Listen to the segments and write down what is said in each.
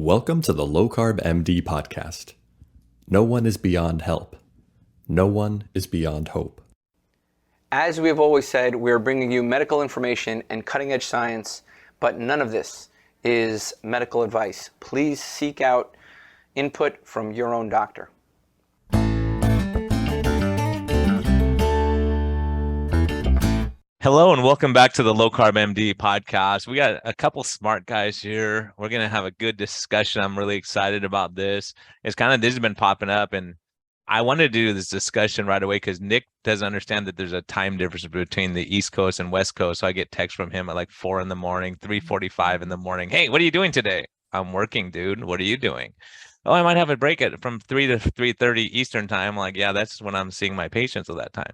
Welcome to the Low Carb MD podcast. No one is beyond help. No one is beyond hope. As we have always said, we are bringing you medical information and cutting-edge science, but none of this is medical advice. Please seek out input from your own doctor. Hello and welcome back to the Low Carb MD podcast. We got a couple smart guys here. We're going to have a good discussion. I'm really excited about this. This has been popping up, and I wanted to do this discussion right away because Nick doesn't understand that there's a time difference between the East Coast and West Coast. So I get texts from him at like 4 a.m, 3:45 in the morning. Hey, what are you doing today? I'm working, dude. What are you doing? Oh, I might have a break from 3 to 3:30 Eastern time. I'm like, yeah, that's when I'm seeing my patients at that time.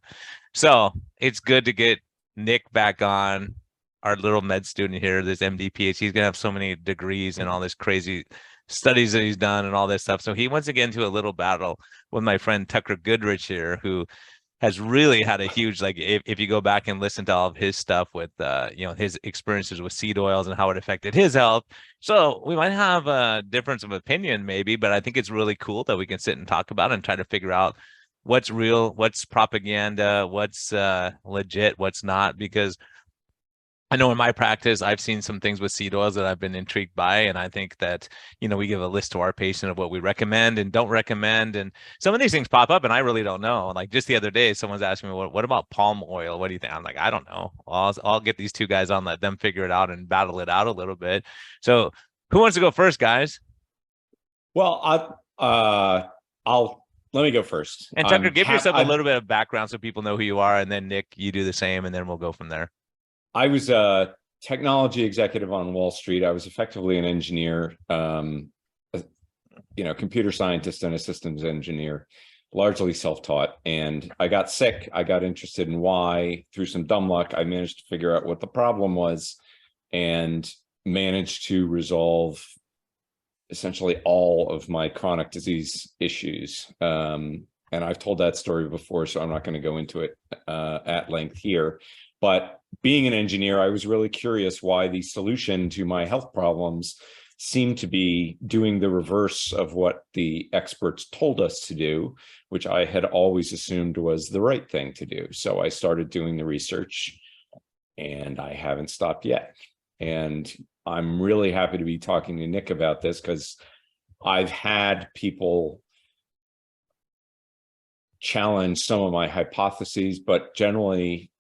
So it's good to get Nick back on, our little med student here, this MD PhD. He's gonna have so many degrees and all this crazy studies that he's done and all this stuff. So he wants to get into a little battle with my friend Tucker Goodrich here, who has really had a huge, like, if you go back and listen to all of his stuff with his experiences with seed oils and how it affected his health. So we might have a difference of opinion maybe, but I think it's really cool that we can sit and talk about it and try to figure out what's real, what's propaganda, what's legit, what's not, because I know in my practice, I've seen some things with seed oils that I've been intrigued by. And I think that, we give a list to our patient of what we recommend and don't recommend. And some of these things pop up and I really don't know. Like just the other day, someone's asking me, what about palm oil? What do you think? I'm like, I don't know. I'll get these two guys on, let them figure it out and battle it out a little bit. So who wants to go first, guys? Well, let me go first. And Tucker, give yourself a little bit of background so people know who you are. And then Nick, you do the same, and then we'll go from there. I was a technology executive on Wall Street. I was effectively an engineer, computer scientist and a systems engineer, largely self-taught. And I got sick. I got interested in why. Through some dumb luck, I managed to figure out what the problem was and managed to resolve essentially all of my chronic disease issues. And I've told that story before, so I'm not going to go into it at length here. But being an engineer, I was really curious why the solution to my health problems seemed to be doing the reverse of what the experts told us to do, which I had always assumed was the right thing to do. So I started doing the research, and I haven't stopped yet. And I'm really happy to be talking to Nick about this because I've had people challenge some of my hypotheses, but generally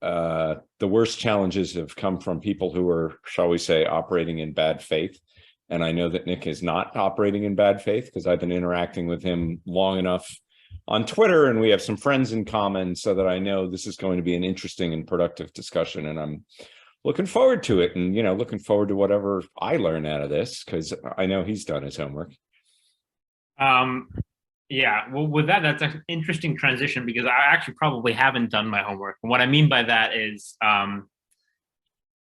the worst challenges have come from people who are, shall we say, operating in bad faith. And I know that Nick is not operating in bad faith because I've been interacting with him long enough on Twitter, and we have some friends in common, so that I know this is going to be an interesting and productive discussion. And I'm looking forward to it, and looking forward to whatever I learn out of this, because I know he's done his homework. Yeah, well, with that's an interesting transition, because I actually probably haven't done my homework. And what I mean by that is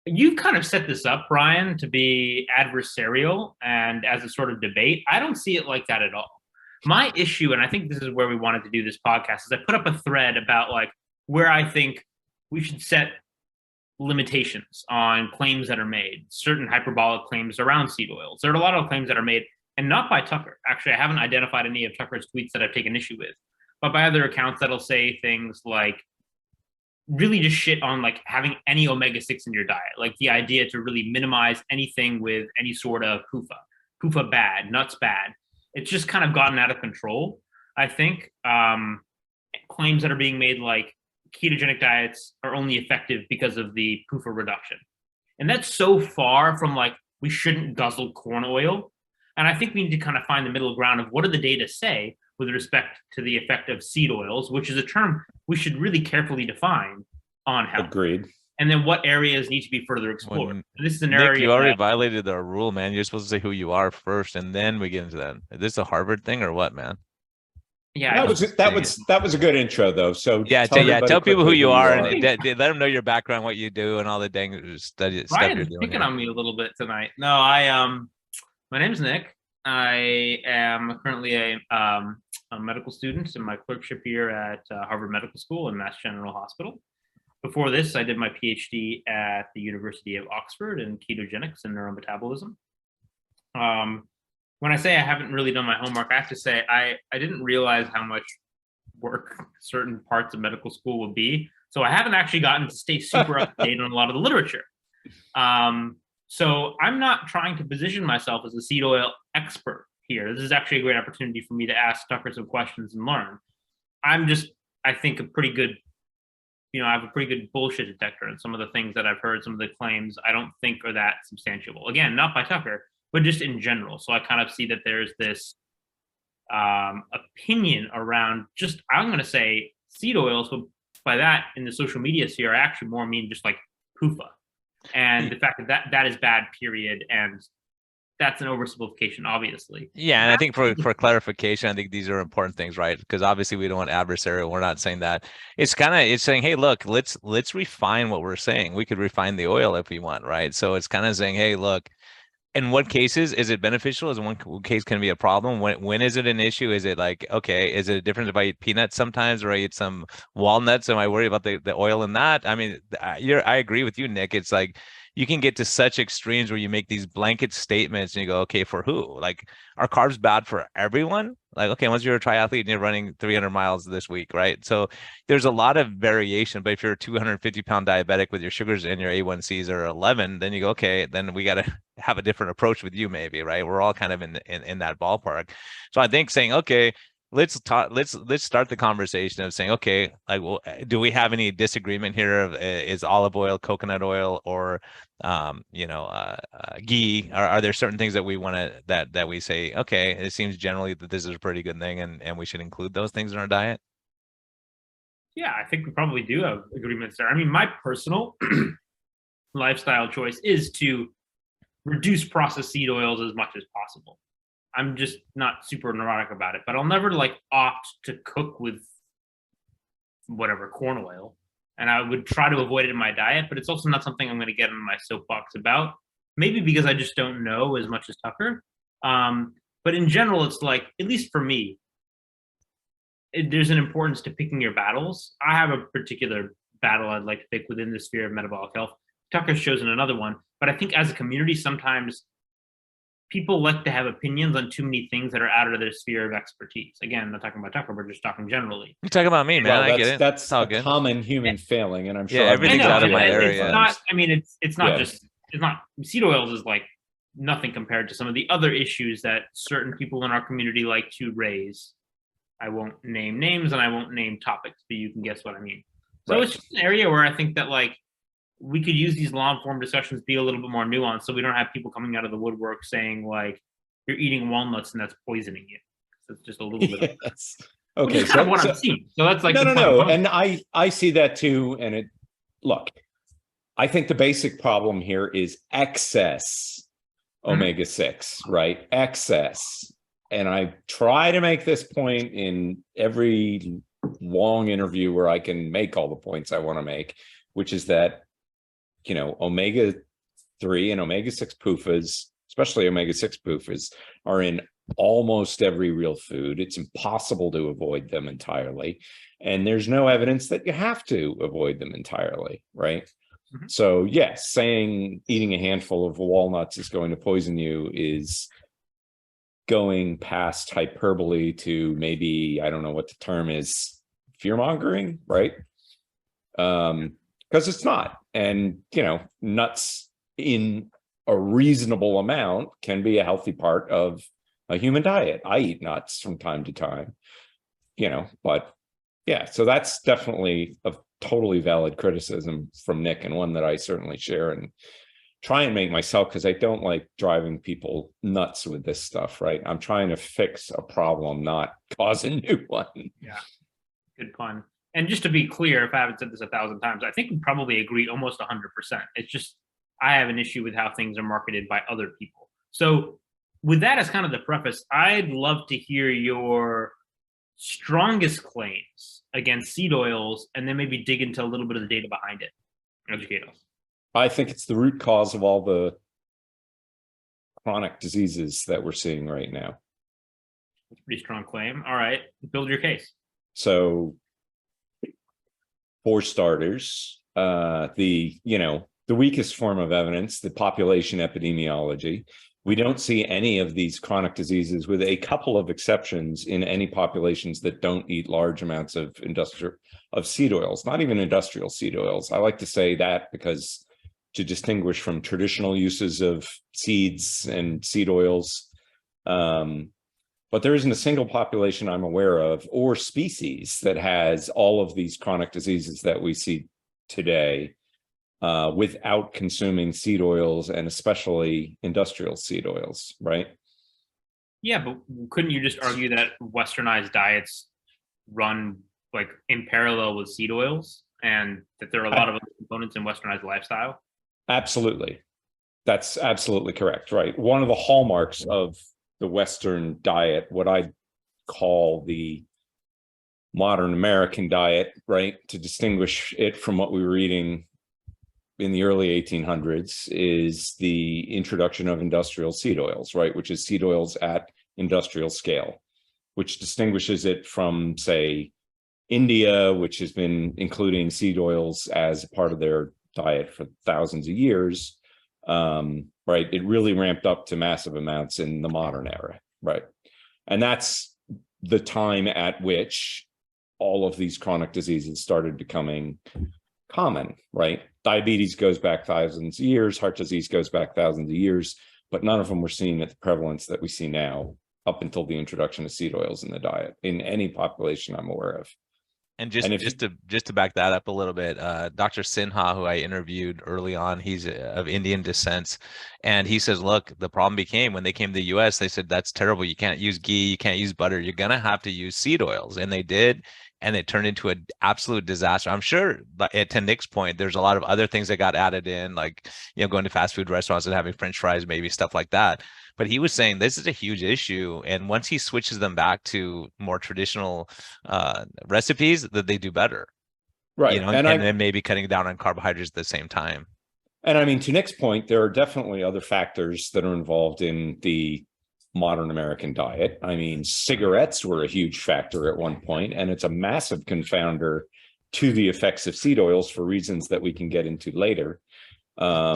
you've kind of set this up, Brian, to be adversarial and as a sort of debate. I don't see it like that at all. My issue, and I think this is where we wanted to do this podcast, is I put up a thread about like where I think we should set limitations on claims that are made, certain hyperbolic claims around seed oils. There are a lot of claims that are made, and not by Tucker. Actually, I haven't identified any of Tucker's tweets that I've taken issue with, but by other accounts that'll say things like really just shit on like having any omega-6 in your diet, like the idea to really minimize anything with any sort of PUFA. PUFA bad, nuts bad. It's just kind of gotten out of control, I think. Claims that are being made like ketogenic diets are only effective because of the PUFA reduction. And that's so far from like, we shouldn't guzzle corn oil. And I think we need to kind of find the middle ground of what do the data say with respect to the effect of seed oils, which is a term we should really carefully define on health. Agreed. And then what areas need to be further explored. This is an area. Nick, you already violated our rule, man. You're supposed to say who you are first, and then we get into that. Is this a Harvard thing or what, man? Yeah, that was a good intro, though. So tell people who you are, and let them know your background, what you do, and all the dang stuff Brian you're is doing. picking on me a little bit tonight. No, my name's Nick. I am currently a medical student in my clerkship here at Harvard Medical School and Mass General Hospital. Before this, I did my PhD at the University of Oxford in ketogenics and neuro-metabolism. When I say I haven't really done my homework, I have to say I didn't realize how much work certain parts of medical school would be. So I haven't actually gotten to stay super up to date on a lot of the literature. So I'm not trying to position myself as a seed oil expert here. This is actually a great opportunity for me to ask Tucker some questions and learn. I think a pretty good, I have a pretty good bullshit detector, and some of the things that I've heard, some of the claims, I don't think are that substantiable. Again, not by Tucker, but just in general. So I kind of see that there's this opinion around just, I'm going to say seed oils, but by that in the social media sphere, I actually more mean just like PUFA. And the fact that is bad, period. And that's an oversimplification, obviously. Yeah, and I think for clarification, I think these are important things, right? Because obviously we don't want adversarial. We're not saying that. It's saying, hey, look, let's refine what we're saying. We could refine the oil if we want, right? So it's kind of saying, hey, look, in what cases is it beneficial? Is one case can be a problem? When is it an issue? Is it like, okay, is it a difference if I eat peanuts sometimes or I eat some walnuts? Am I worried about the oil in that? I mean, I agree with you, Nick. It's like you can get to such extremes where you make these blanket statements and you go, okay, for who? Like, are carbs bad for everyone? Like, okay, once you're a triathlete and you're running 300 miles this week, right? So there's a lot of variation. But if you're a 250-pound diabetic with your sugars and your A1Cs are 11, then you go, okay, then we got to have a different approach with you, maybe, right? We're all kind of in that ballpark. So I think saying, okay, let's start the conversation of saying, okay, like, well, do we have any disagreement here of is olive oil, coconut oil, or ghee? Are there certain things that we want to that we say, okay, it seems generally that this is a pretty good thing and we should include those things in our diet? Yeah, I think we probably do have agreements there. I mean, my personal lifestyle choice is to reduce processed seed oils as much as possible. I'm just not super neurotic about it, but I'll never like opt to cook with whatever corn oil. And I would try to avoid it in my diet, but it's also not something I'm going to get on my soapbox about. Maybe because I just don't know as much as Tucker. But in general, it's like, at least for me, there's an importance to picking your battles. I have a particular battle I'd like to pick within the sphere of metabolic health. Tucker's chosen another one, but I think as a community, sometimes people like to have opinions on too many things that are out of their sphere of expertise. Again, I'm not talking about Tucker, we're just talking generally. You're talking about me, man. Well, I get it. That's all a good. common human failing, and I'm sure everything's out of my area. It's not. I mean, it's not just. It's not. Seed oils is like nothing compared to some of the other issues that certain people in our community like to raise. I won't name names and I won't name topics, but you can guess what I mean. So It's just an area where I think that like we could use these long form discussions be a little bit more nuanced, so we don't have people coming out of the woodwork saying like you're eating walnuts and that's poisoning you. So it's just a little bit. Yes. Okay, which is kind of what I'm seeing. So that's like no, and I see that too. And I think the basic problem here is excess omega-6, right? Excess. And I try to make this point in every long interview where I can make all the points I want to make, which is that, omega-3 and omega-6 PUFAs, especially omega-6 PUFAs, are in almost every real food. It's impossible to avoid them entirely. And there's no evidence that you have to avoid them entirely, right? Mm-hmm. So yes, saying eating a handful of walnuts is going to poison you is going past hyperbole to maybe, I don't know what the term is, fear-mongering, right? Because it's not. And, nuts in a reasonable amount can be a healthy part of a human diet. I eat nuts from time to time, but yeah, so that's definitely a totally valid criticism from Nick, and one that I certainly share and try and make myself, because I don't like driving people nuts with this stuff, right? I'm trying to fix a problem, not cause a new one. Yeah, good pun. And just to be clear, if I haven't said this 1,000 times, I think we probably agree almost 100%. It's just I have an issue with how things are marketed by other people. So with that as kind of the preface, I'd love to hear your strongest claims against seed oils, and then maybe dig into a little bit of the data behind it. Educate us. I think it's the root cause of all the chronic diseases that we're seeing right now. That's a pretty strong claim. All right, build your case. So, for starters, the weakest form of evidence, the population epidemiology, We don't see any of these chronic diseases, with a couple of exceptions, in any populations that don't eat large amounts of seed oils, not even industrial seed oils. I like to say that because to distinguish from traditional uses of seeds and seed oils. But there isn't a single population I'm aware of or species that has all of these chronic diseases that we see today without consuming seed oils, and especially industrial seed oils, right? Yeah, but couldn't you just argue that westernized diets run like in parallel with seed oils, and that there are a lot of other components in westernized lifestyle? Absolutely. That's absolutely correct, right? One of the hallmarks of the Western diet, what I call the modern American diet, right, to distinguish it from what we were eating in the early 1800s, is the introduction of industrial seed oils, right, which is seed oils at industrial scale, which distinguishes it from, say, India, which has been including seed oils as part of their diet for thousands of years. Right, it really ramped up to massive amounts in the modern era, right? And that's the time at which all of these chronic diseases started becoming common, right? Diabetes goes back thousands of years, heart disease goes back thousands of years, but none of them were seen at the prevalence that we see now up until the introduction of seed oils in the diet in any population I'm aware of. And just to back that up a little bit, Dr. Sinha, who I interviewed early on, he's of Indian descent, and he says, look, the problem became when they came to the US, they said, that's terrible. You can't use ghee, you can't use butter. You're going to have to use seed oils. And they did. And it turned into an absolute disaster. I'm sure, to Nick's point, there's a lot of other things that got added in, like, going to fast food restaurants and having French fries, maybe stuff like that. But he was saying this is a huge issue. And once he switches them back to more traditional recipes, that they do better. Right. And then maybe cutting down on carbohydrates at the same time. And I mean, to Nick's point, there are definitely other factors that are involved in the modern American diet. I mean, cigarettes were a huge factor at one point, and it's a massive confounder to the effects of seed oils for reasons that we can get into later. But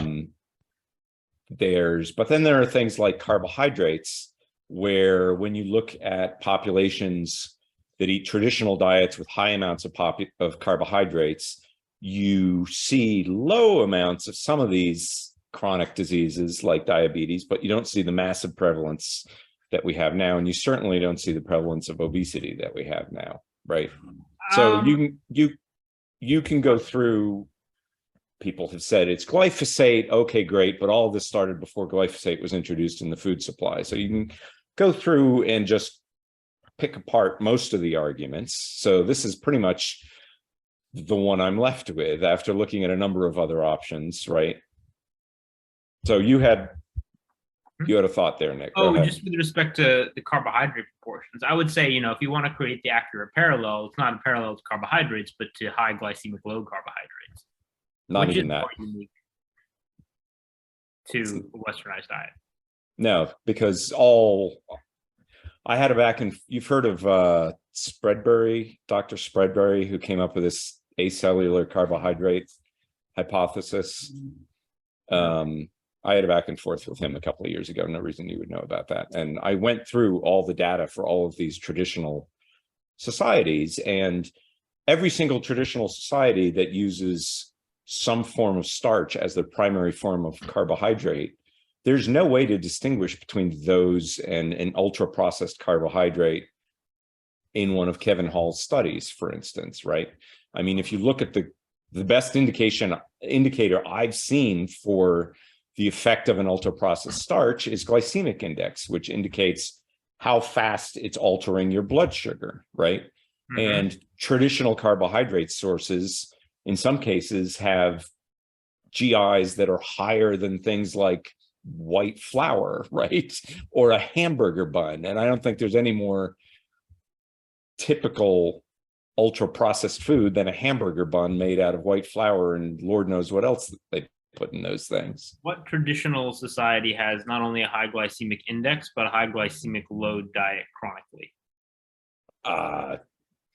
then there are things like carbohydrates, where when you look at populations that eat traditional diets with high amounts of carbohydrates, you see low amounts of some of these chronic diseases like diabetes, but you don't see the massive prevalence that we have now, and you certainly don't see the prevalence of obesity that we have now, right? So you can go through. People have said it's glyphosate. Okay, great, but all of this started before glyphosate was introduced in the food supply. So you can go through and just pick apart most of the arguments. So this is pretty much the one I'm left with after looking at a number of other options, right? So you had a thought there, Nick. Oh, just with respect to the carbohydrate proportions, I would say, if you want to create the accurate parallel, it's not a parallel to carbohydrates, but to high glycemic load carbohydrates. Not even that. Unique to a westernized diet. No, because I had you've heard of Spreadbury, Dr. Spreadbury, who came up with this acellular carbohydrate hypothesis. I had a back and forth with him a couple of years ago. No reason you would know about that. And I went through all the data for all of these traditional societies, and every single traditional society that uses some form of starch as their primary form of carbohydrate, there's no way to distinguish between those and an ultra-processed carbohydrate in one of Kevin Hall's studies, for instance, right? I mean, if you look at the best indicator I've seen for the effect of an ultra-processed starch is glycemic index, which indicates how fast it's altering your blood sugar, right? Mm-hmm. And traditional carbohydrate sources, in some cases, have GIs that are higher than things like white flour, right? Or a hamburger bun. And I don't think there's any more typical ultra-processed food than a hamburger bun made out of white flour and Lord knows what else they put in those things. What traditional society has not only a high glycemic index, but a high glycemic load diet chronically?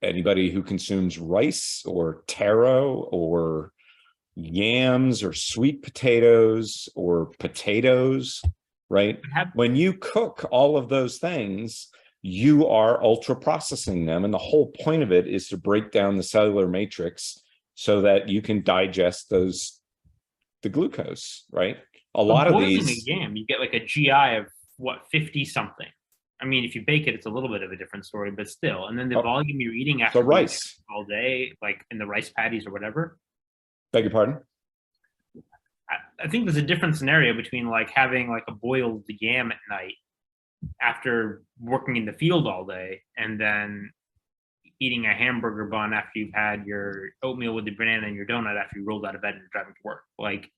Anybody who consumes rice or taro or yams or sweet potatoes or potatoes right? When you cook all of those things, you are ultra processing them. And the whole point of it is to break down the cellular matrix so that you can digest the glucose, right? A lot of these. Boiling a yam, you get like a GI of what, 50 something. I mean, if you bake it, it's a little bit of a different story, but still. And then the volume you're eating after rice all day, like in the rice patties or whatever. Beg your pardon? I think there's a different scenario between like having like a boiled yam at night after working in the field all day, and then eating a hamburger bun after you've had your oatmeal with the banana and your donut after you rolled out of bed and you're driving to work. Like,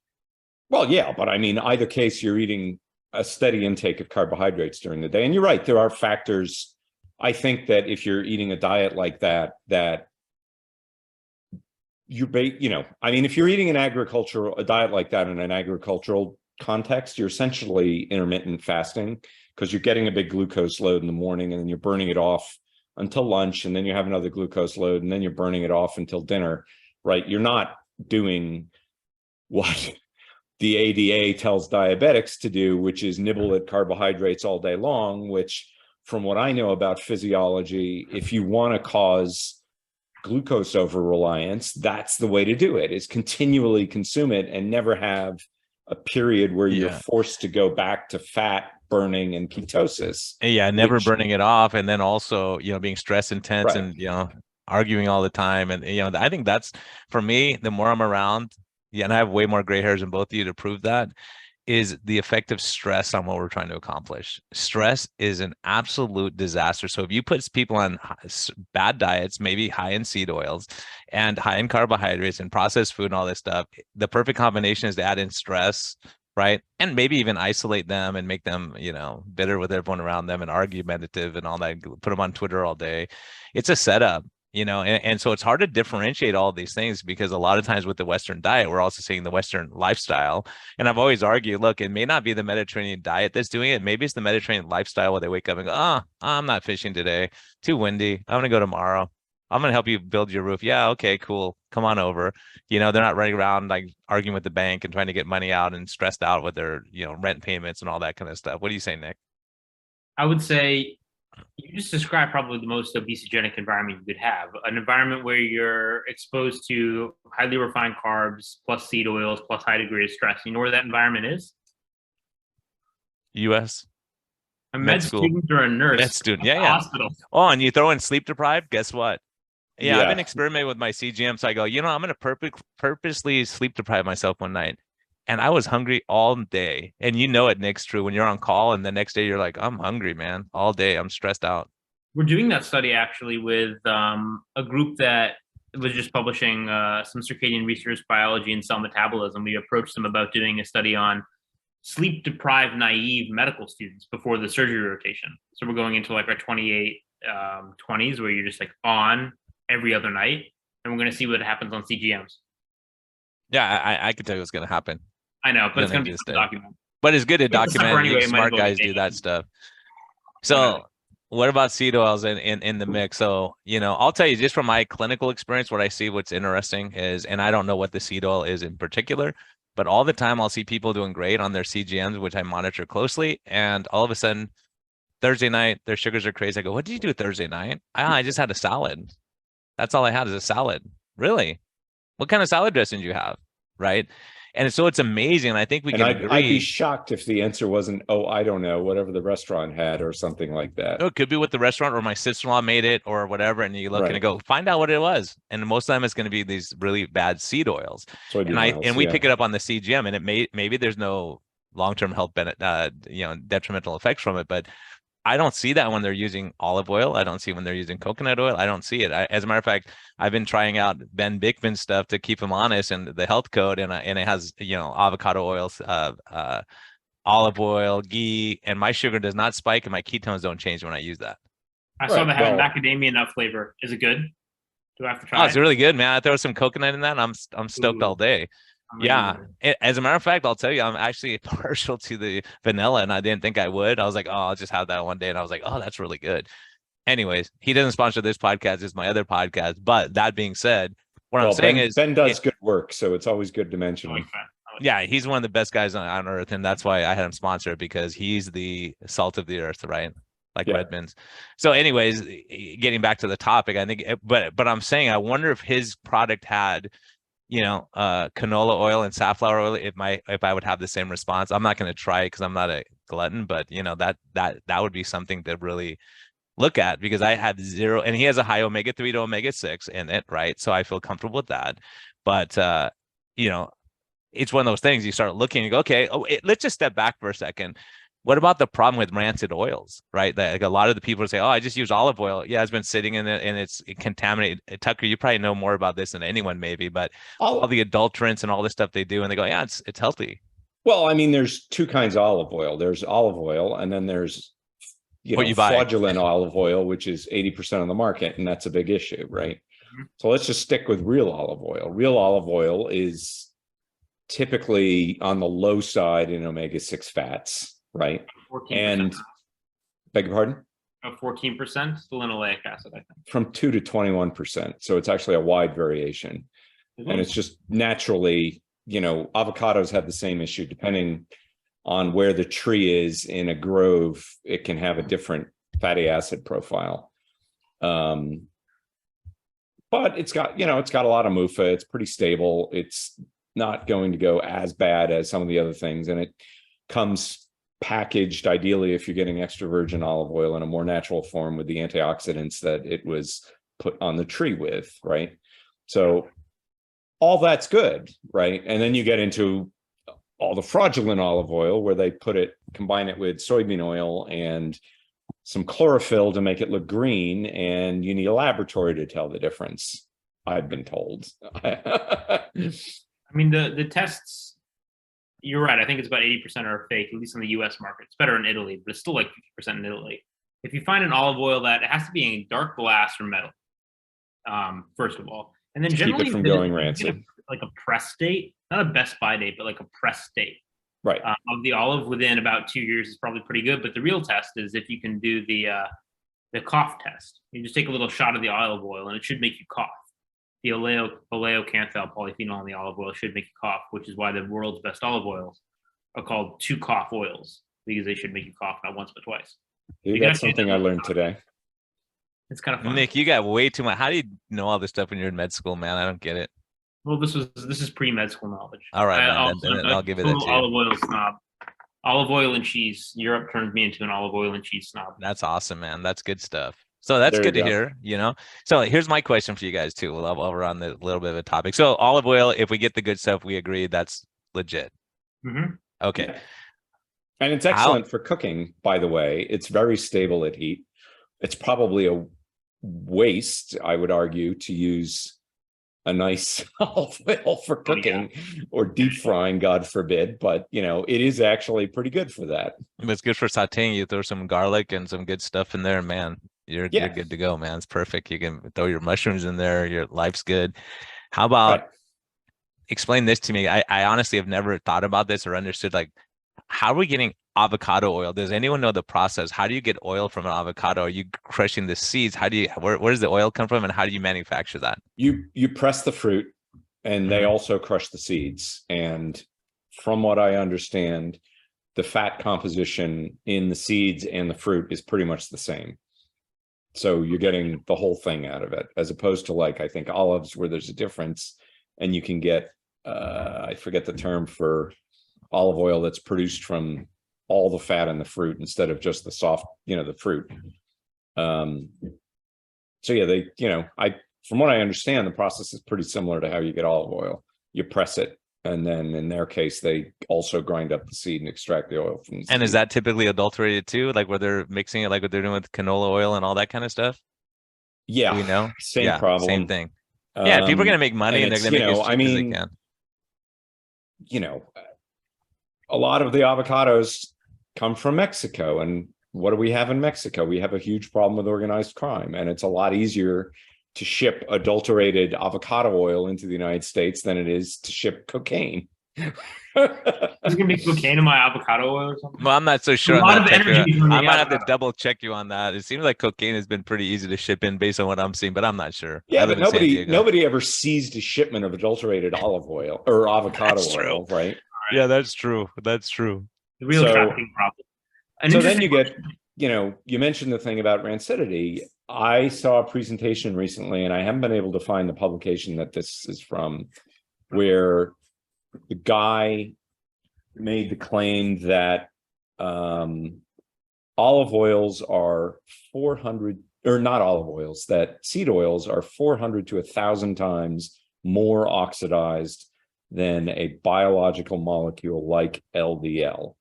well, yeah, but I mean, either case, you're eating a steady intake of carbohydrates during the day. And you're right, there are factors. I think that if you're eating a diet like that, I mean, if you're eating a diet like that in an agricultural context, you're essentially intermittent fasting, because you're getting a big glucose load in the morning and then you're burning it off until lunch, and then you have another glucose load and then you're burning it off until dinner, right? You're not doing what the ADA tells diabetics to do, which is nibble at carbohydrates all day long, which, from what I know about physiology, if you want to cause glucose over-reliance, that's the way to do it, is continually consume it and never have a period where you're forced to go back to fat burning and ketosis. Yeah, never burning it off, and then also, being stress intense, right, and arguing all the time. And I think that's, for me, the more I'm around, and I have way more gray hairs than both of you to prove that, is the effect of stress on what we're trying to accomplish. Stress is an absolute disaster. So if you put people on bad diets, maybe high in seed oils and high in carbohydrates and processed food and all this stuff, the perfect combination is to add in stress, right? And maybe even isolate them and make them, bitter with everyone around them and argumentative and all that, put them on Twitter all day. It's a setup. And so it's hard to differentiate all of these things, because a lot of times with the Western diet, we're also seeing the Western lifestyle. And I've always argued, look, it may not be the Mediterranean diet that's doing it. Maybe it's the Mediterranean lifestyle where they wake up and go, I'm not fishing today. Too windy. I'm going to go tomorrow. I'm going to help you build your roof. Yeah. Okay, cool. Come on over. They're not running around like arguing with the bank and trying to get money out and stressed out with their, rent payments and all that kind of stuff. What do you say, Nick? I would say, you just described probably the most obesogenic environment you could have, an environment where you're exposed to highly refined carbs plus seed oils plus high degree of stress. You know where that environment is? U.S. A med student or a nurse. Med student, yeah. Hospital. Oh, and you throw in sleep deprived, guess what? Yeah, I've been experimenting with my CGM. So I go, I'm going to purposely sleep deprive myself one night. And I was hungry all day. And it, Nick's true. When you're on call and the next day you're like, I'm hungry, man, all day. I'm stressed out. We're doing that study actually with a group that was just publishing some circadian research biology and cell metabolism. We approached them about doing a study on sleep deprived naive medical students before the surgery rotation. So we're going into like our 28 20s where you're just like on every other night. And we're going to see what happens on CGMs. Yeah, I can tell you what's going to happen. I know, but it's going to be a document. But it's good to document. Anyway, smart guys do that stuff. So what about seed oils in the mix? So, I'll tell you just from my clinical experience, what I see, what's interesting is, and I don't know what the seed oil is in particular, but all the time I'll see people doing great on their CGMs, which I monitor closely. And all of a sudden, Thursday night, their sugars are crazy. I go, what did you do Thursday night? I just had a salad. That's all I had is a salad. Really? What kind of salad dressing do you have? Right. And so it's amazing. I think we can agree. I'd be shocked if the answer wasn't, I don't know, whatever the restaurant had or something like that. It could be what the restaurant or my sister-in-law made it or whatever. And you look and go, find out what it was. And most of the time it's going to be these really bad seed oils. And we pick it up on the CGM, and maybe there's no long-term health detrimental effects from it, but I don't see that when they're using olive oil. I don't see when they're using coconut oil. I don't see it. As a matter of fact, I've been trying out Ben Bickman stuff to keep him honest, and the health code, and it has avocado oils, olive oil, ghee, and my sugar does not spike and my ketones don't change when I use that. I saw they have macadamia nut flavor. Is it good? Do I have to try? Oh, it's really good, man. I throw some coconut in that, and I'm stoked all day. Yeah. As a matter of fact, I'll tell you, I'm actually partial to the vanilla, and I didn't think I would. I was like, I'll just have that one day. And I was like, that's really good. Anyways, he doesn't sponsor this podcast. It's my other podcast. But that being said, what I'm saying is Ben does good work. So it's always good to mention him. Yeah, he's one of the best guys on earth, and that's why I had him sponsored, because he's the salt of the earth, right? Like Yeah. Redmond's. So, anyways, getting back to the topic, I think, but I'm saying, I wonder if his product had, canola oil and safflower oil, if I would have the same response. I'm not going to try it because I'm not a glutton, but that would be something to really look at, because I had zero, and he has a high omega-3 to omega-6 in it, right? So I feel comfortable with that. But it's one of those things you start looking and you go, okay, let's just step back for a second. What about the problem with rancid oils, right? Like a lot of the people say, oh, I just use olive oil. Yeah, it's been sitting in it and it's contaminated. Tucker, you probably know more about this than anyone maybe, but all the adulterants and all this stuff they do, and they go, yeah, it's healthy. Well, I mean, there's two kinds of olive oil. There's olive oil, and then there's fraudulent olive oil, which is 80% of the market, and that's a big issue, right? Mm-hmm. So let's just stick with real olive oil. Real olive oil is typically on the low side in omega-6 fats, right? 14%. And beg your pardon? 14%, the linoleic acid, I think. From 2 to 21%. So it's actually a wide variation. Mm-hmm. And it's just naturally, avocados have the same issue. Depending on where the tree is in a grove, it can have a different fatty acid profile. But it's got a lot of MUFA. It's pretty stable. It's not going to go as bad as some of the other things. And it comes packaged, ideally, if you're getting extra virgin olive oil, in a more natural form with the antioxidants that it was put on the tree with, right? So all that's good, right? And then you get into all the fraudulent olive oil where they combine it with soybean oil and some chlorophyll to make it look green, and you need a laboratory to tell the difference, I've been told. I mean, the tests, you're right. I think it's about 80% are fake, at least in the US market. It's better in Italy, but it's still like 50% in Italy. If you find an olive oil that it has to be in dark glass or metal, first of all. And then to generally keep it from going rancid. Like a press date, not a best by date, but like a press date. Right. Of the olive within about 2 years is probably pretty good. But the real test is if you can do the cough test. You just take a little shot of the olive oil and it should make you cough. The oleocanthal polyphenol in the olive oil should make you cough, which is why the world's best olive oils are called 2 cough oils, because they should make you cough not once but twice. That's something I learned today. It's kind of fun. Nick, you got way too much. How do you know all this stuff when you're in med school, man? I don't get it. Well, this is pre-med school knowledge. All right, I'll give it that to you. Olive oil snob. Olive oil and cheese. Europe turned me into an olive oil and cheese snob. That's awesome, man. That's good stuff. So that's good to hear, So here's my question for you guys too. While we're on the little bit of a topic. So olive oil, if we get the good stuff, we agree that's legit. Mm-hmm. Okay. Yeah. And it's excellent for cooking, by the way. It's very stable at heat. It's probably a waste, I would argue, to use a nice olive oil for cooking or deep frying, God forbid. But, it is actually pretty good for that. It's good for sauteing. You throw some garlic and some good stuff in there, man. You're good to go, man. It's perfect. You can throw your mushrooms in there. Your life's good. How about explain this to me? I honestly have never thought about this or understood, like, how are we getting avocado oil? Does anyone know the process? How do you get oil from an avocado? Are you crushing the seeds? Where does the oil come from, and how do you manufacture that? You press the fruit, and they also crush the seeds. And from what I understand, the fat composition in the seeds and the fruit is pretty much the same. So you're getting the whole thing out of it, as opposed to, like, I think olives, where there's a difference, and you can get I forget the term for olive oil that's produced from all the fat in the fruit instead of just the soft, the fruit. So yeah, from what I understand, the process is pretty similar to how you get olive oil. You press it, and then in their case, they also grind up the seed and extract the oil from the seed. And is that typically adulterated too? Like where they're mixing it, like what they're doing with canola oil and all that kind of stuff? Yeah. We know. Same problem. Same thing. Yeah, people are going to make money, and they're going to make it as cheap as they can. A lot of the avocados come from Mexico. And what do we have in Mexico? We have a huge problem with organized crime. And it's a lot easier to ship adulterated avocado oil into the United States than it is to ship cocaine. There's gonna be cocaine in my avocado oil or something. Well, I'm not so sure A on lot that. of Tech. energy from the I might have to avocado. double check you on that. It seems like cocaine has been pretty easy to ship in based on what I'm seeing, but I'm not sure. I Yeah, live but in San Diego. nobody ever seized a shipment of adulterated olive oil or avocado That's true. oil, right? Yeah, that's true. That's true. The real So- trafficking problem. An So then interesting you get, you mentioned the thing about rancidity. I saw a presentation recently, and I haven't been able to find the publication that this is from, where the guy made the claim that olive oils are 400, or not olive oils, that seed oils are 400 to 1,000 times more oxidized than a biological molecule like LDL,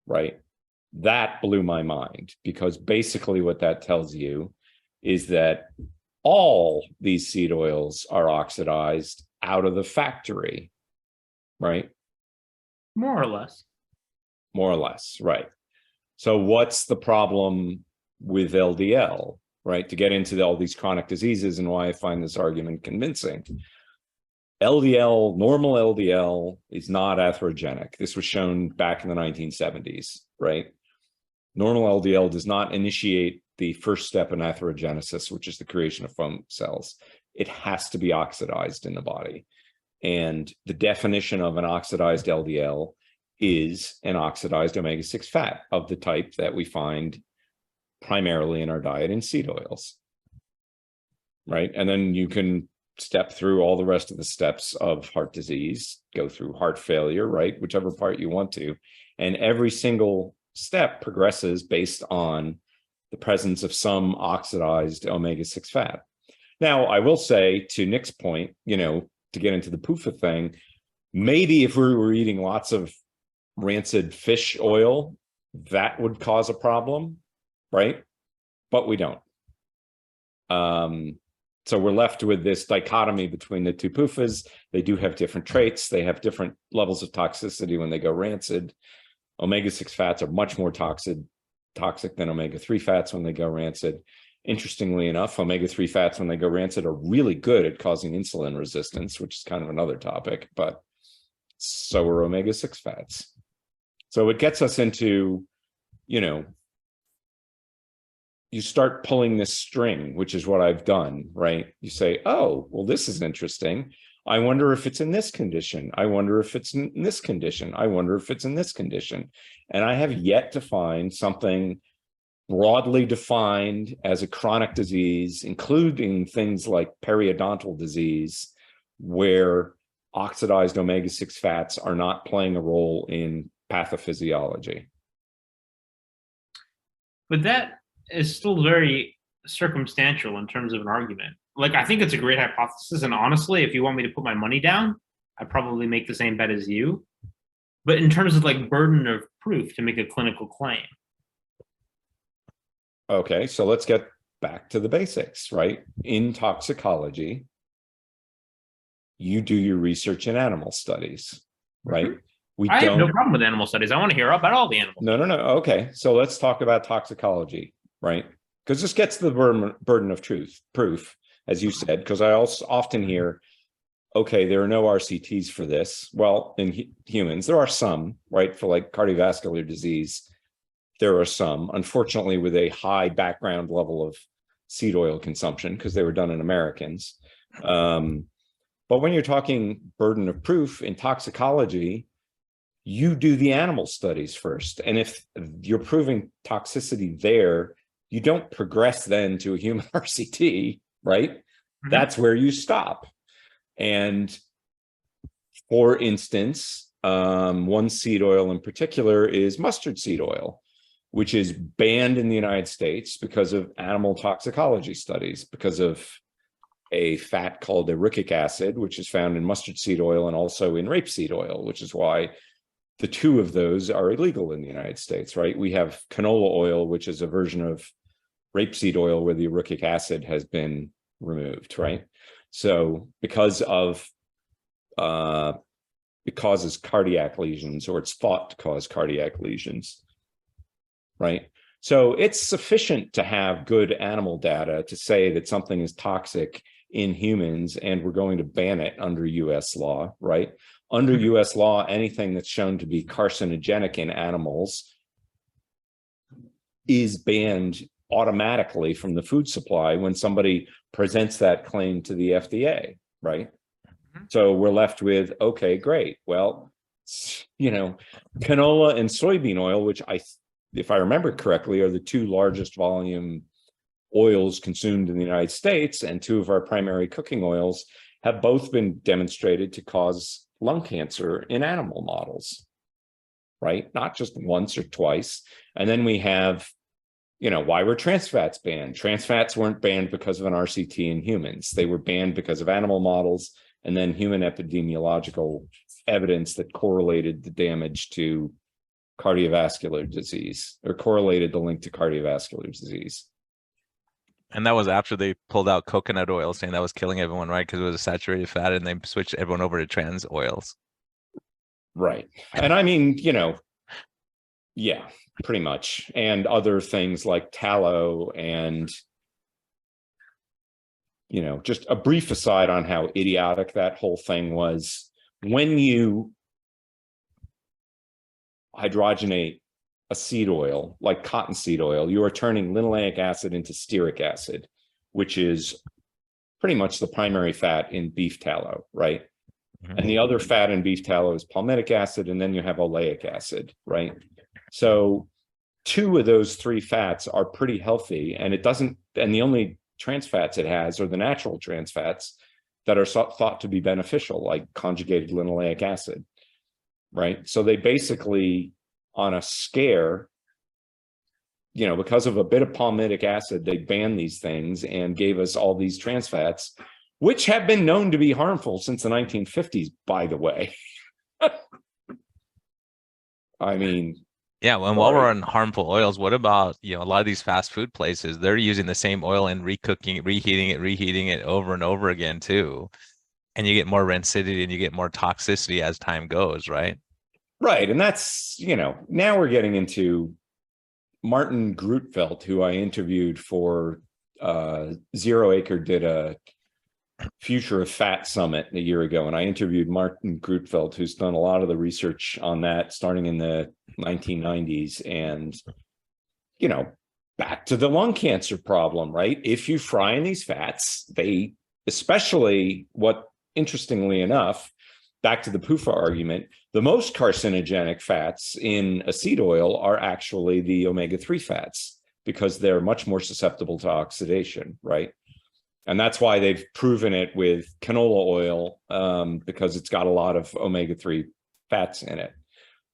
right? That blew my mind, because basically what that tells you is that all these seed oils are oxidized out of the factory, right? more or less. More or less, right? So what's the problem with LDL, right? To get into all these chronic diseases and why I find this argument convincing. LDL, normal LDL is not atherogenic. This was shown back in the 1970s, right? Normal LDL does not initiate the first step in atherogenesis, which is the creation of foam cells. It has to be oxidized in the body. And the definition of an oxidized LDL is an oxidized omega-6 fat of the type that we find primarily in our diet in seed oils, right? And then you can step through all the rest of the steps of heart disease, go through heart failure, right? Whichever part you want to. And every single step progresses based on the presence of some oxidized omega-6 fat. Now, I will say, to Nick's point, to get into the PUFA thing, maybe if we were eating lots of rancid fish oil, that would cause a problem, right? But we don't. So we're left with this dichotomy between the two PUFAs. They do have different traits. They have different levels of toxicity when they go rancid. Omega-6 fats are much more toxic than omega-3 fats when they go rancid. Interestingly enough, omega-3 fats when they go rancid are really good at causing insulin resistance, which is kind of another topic, but so are omega-6 fats. So it gets us into, you start pulling this string, which is what I've done, right? You say, oh, well, this is interesting. I wonder if it's in this condition. I wonder if it's in this condition. I wonder if it's in this condition. And I have yet to find something broadly defined as a chronic disease, including things like periodontal disease, where oxidized omega-6 fats are not playing a role in pathophysiology. But that is still very circumstantial in terms of an argument. Like, I think it's a great hypothesis. And honestly, if you want me to put my money down, I'd probably make the same bet as you. But in terms of like burden of proof to make a clinical claim. Okay, so let's get back to the basics, right? In toxicology, you do your research in animal studies, right? I have no problem with animal studies. I want to hear about all the animals. No. Okay, so let's talk about toxicology, right? Because this gets to the burden of proof, as you said, because I also often hear, okay, there are no RCTs for this. Well, in humans, there are some, right? For like cardiovascular disease, there are some, unfortunately, with a high background level of seed oil consumption, because they were done in Americans. But when you're talking burden of proof in toxicology, you do the animal studies first. And if you're proving toxicity there, you don't progress then to a human RCT, right? Mm-hmm. That's where you stop. And for instance, one seed oil in particular is mustard seed oil, which is banned in the United States because of animal toxicology studies, because of a fat called erucic acid, which is found in mustard seed oil and also in rapeseed oil, which is why the two of those are illegal in the United States, right? We have canola oil, which is a version of rapeseed oil where the erucic acid has been removed, right? So because it causes cardiac lesions, or it's thought to cause cardiac lesions, right? So it's sufficient to have good animal data to say that something is toxic in humans and we're going to ban it under US law, right? Under US law, anything that's shown to be carcinogenic in animals is banned automatically from the food supply when somebody presents that claim to the FDA, right? So we're left with, okay, great. Well, canola and soybean oil, which if I remember correctly, are the two largest volume oils consumed in the United States, and two of our primary cooking oils have both been demonstrated to cause lung cancer in animal models, right? Not just once or twice. And then we have, why were trans fats banned? Trans fats weren't banned because of an RCT in humans. They were banned because of animal models and then human epidemiological evidence that correlated the damage to cardiovascular disease, or correlated the link to cardiovascular disease. And that was after they pulled out coconut oil, saying that was killing everyone, right? Because it was a saturated fat, and they switched everyone over to trans oils. Right. And I mean, yeah, pretty much. And other things like tallow and, just a brief aside on how idiotic that whole thing was. When you hydrogenate a seed oil, like cottonseed oil, you are turning linoleic acid into stearic acid, which is pretty much the primary fat in beef tallow, right? Mm-hmm. And the other fat in beef tallow is palmitic acid, and then you have oleic acid, right? So 2 of those 3 fats are pretty healthy, and the only trans fats it has are the natural trans fats that are thought to be beneficial, like conjugated linoleic acid, right? So they basically, on a scare, because of a bit of palmitic acid, they banned these things and gave us all these trans fats, which have been known to be harmful since the 1950s, by the way. I mean, yeah. Well, while we're on harmful oils, what about, a lot of these fast food places, they're using the same oil and reheating it over and over again too. And you get more rancidity and you get more toxicity as time goes, right? Right. And that's, now we're getting into Martin Grutfeld, who I interviewed for Zero Acre did a Future of Fat Summit a year ago. And I interviewed Martin Grutfeld, who's done a lot of the research on that starting in the 1990s. And, back to the lung cancer problem, right? If you fry in these fats, especially interestingly enough, back to the PUFA argument, the most carcinogenic fats in a seed oil are actually the omega-3 fats, because they're much more susceptible to oxidation, right? And that's why they've proven it with canola oil, because it's got a lot of omega-3 fats in it.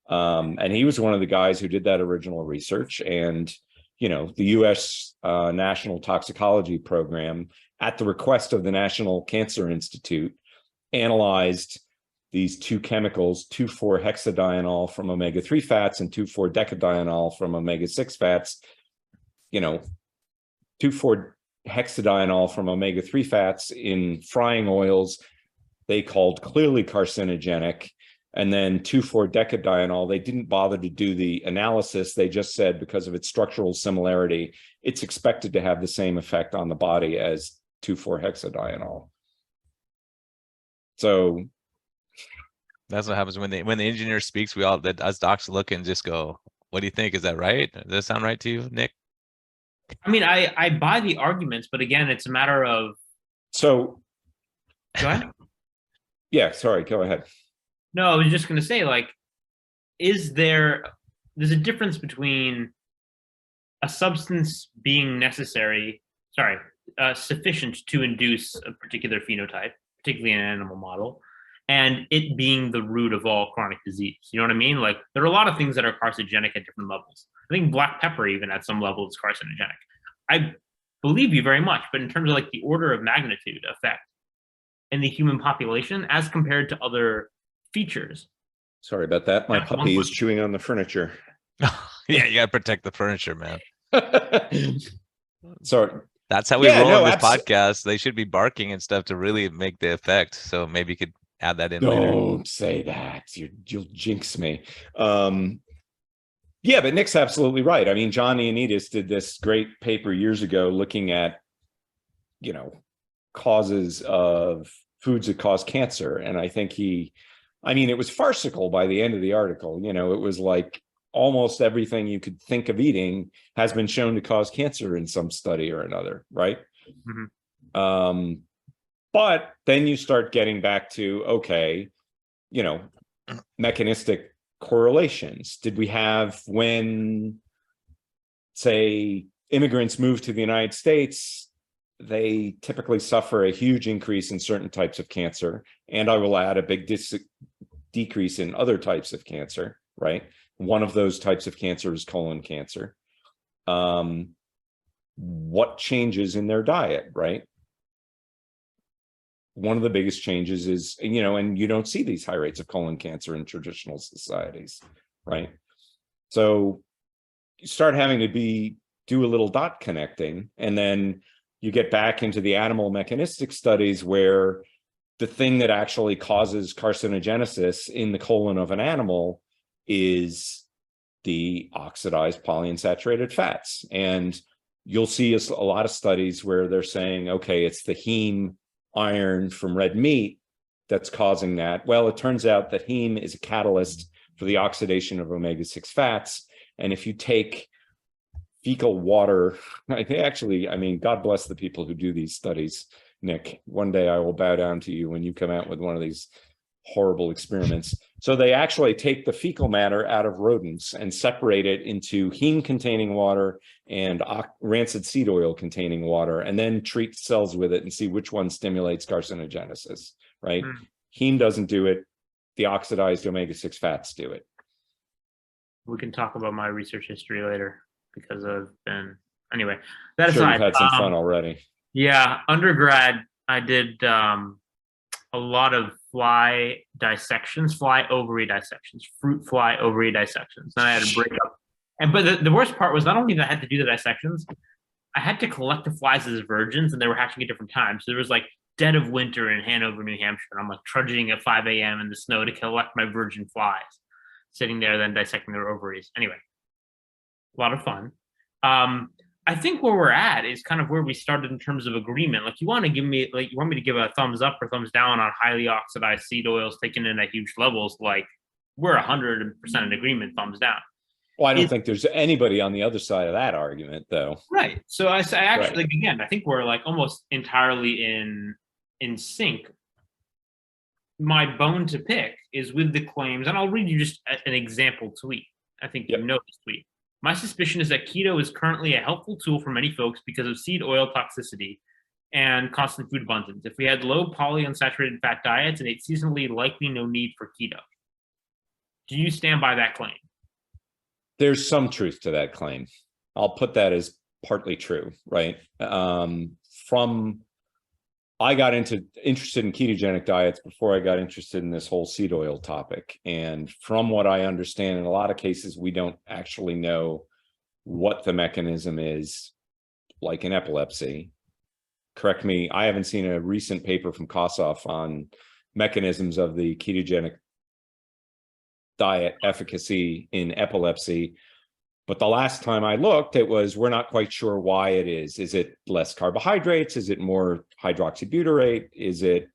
And he was one of the guys who did that original research. And, the US National Toxicology Program, at the request of the National Cancer Institute, analyzed these 2 chemicals, 2,4-hexadienol from omega-3 fats and 2,4-decadienol from omega-6 fats. 2,4-hexadienol from omega-3 fats in frying oils, they called clearly carcinogenic. And then 2,4-decadienol, they didn't bother to do the analysis. They just said because of its structural similarity, it's expected to have the same effect on the body as 2,4-hexadienol. So that's what happens when the engineer speaks. We all, us docs, look and just go, "What do you think? Is that right? Does that sound right to you, Nick?" I mean, I buy the arguments, but again, it's a matter of. So. Go ahead. Yeah, sorry. Go ahead. No, I was just going to say, there's a difference between a substance being sufficient to induce a particular phenotype, particularly in an animal model, and it being the root of all chronic disease. You know what I mean? There are a lot of things that are carcinogenic at different levels. I think black pepper, even at some level, is carcinogenic. I believe you very much, but in terms of the order of magnitude effect in the human population as compared to other features. Sorry about that. My puppy is chewing on the furniture. Yeah, you got to protect the furniture, man. Sorry. That's how we roll in this podcast. They should be barking and stuff to really make the effect. So maybe you could add that in later. Don't say that. You'll jinx me. Yeah, but Nick's absolutely right. I mean, John Ioannidis did this great paper years ago looking at, causes of foods that cause cancer. And I think he I mean, it was farcical by the end of the article. You know, it was like almost everything you could think of eating has been shown to cause cancer in some study or another, right? But then you start getting back to, okay, you know, mechanistic correlations. Did we have, when, say, immigrants move to the United States, they typically suffer a huge increase in certain types of cancer, and I will add a big decrease in other types of cancer, right? One of those types of cancer is colon cancer. What changes in their diet, right? One of the biggest changes is, you know, and you don't see these high rates of colon cancer in traditional societies, right? So you start having to do a little dot connecting, and then you get back into the animal mechanistic studies where the thing that actually causes carcinogenesis in the colon of an animal is the oxidized polyunsaturated fats. And you'll see a lot of studies where they're saying, okay, it's the heme iron from red meat that's causing that. Well, it turns out that heme is a catalyst for the oxidation of omega-6 fats. And if you take fecal water, I mean, God bless the people who do these studies, Nick. One day I will bow down to you when you come out with one of these horrible experiments. So they actually take the fecal matter out of rodents and separate it into heme-containing water and rancid seed oil-containing water, and then treat cells with it and see which one stimulates carcinogenesis, right? Heme doesn't do it. The oxidized omega-6 fats do it. We can talk about my research history later, because I've been, anyway, that Sure, aside. you've had some fun already. Yeah, undergrad, I did a lot of fly dissections, fly ovary dissections, fruit fly ovary dissections. Then I had to break up. But the worst part was not only did I have to do the dissections, I had to collect the flies as virgins, and they were hatching at different times. So there was like dead of winter in Hanover, New Hampshire, and I'm like trudging at 5 a.m. in the snow to collect my virgin flies, sitting there then dissecting their ovaries. Anyway, a lot of fun. I think where we're at is kind of where we started in terms of agreement. Like, you want me to give a thumbs up or thumbs down on highly oxidized seed oils taken in at huge levels. Like, we're 100% in agreement, thumbs down. Well, I don't think there's anybody on the other side of that argument, though. Right. So I actually, again, I think we're like almost entirely in sync. My bone to pick is with the claims, and I'll read you just an example tweet. I think you know this tweet. My suspicion is that keto is currently a helpful tool for many folks because of seed oil toxicity and constant food abundance. If we had low polyunsaturated fat diets and ate seasonally, likely no need for keto. Do you stand by that claim? There's some truth to that claim. I'll put that as partly true, right? I got interested in ketogenic diets before I got interested in this whole seed oil topic. And from what I understand, in a lot of cases, we don't actually know what the mechanism is, like in epilepsy. Correct me, I haven't seen a recent paper from Kossoff on mechanisms of the ketogenic diet efficacy in epilepsy. But the last time I looked, it was, we're not quite sure why it is. Is it less carbohydrates? Is it more hydroxybutyrate? Is it,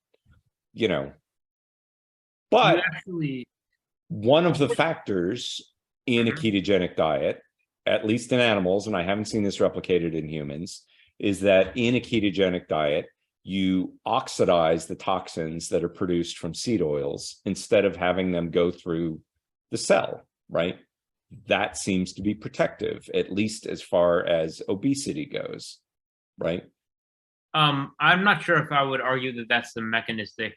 but one of the factors in a ketogenic diet, at least in animals, and I haven't seen this replicated in humans, is that in a ketogenic diet, you oxidize the toxins that are produced from seed oils instead of having them go through the cell, right? That seems to be protective, at least as far as obesity goes, right? I'm not sure if I would argue that that's the mechanistic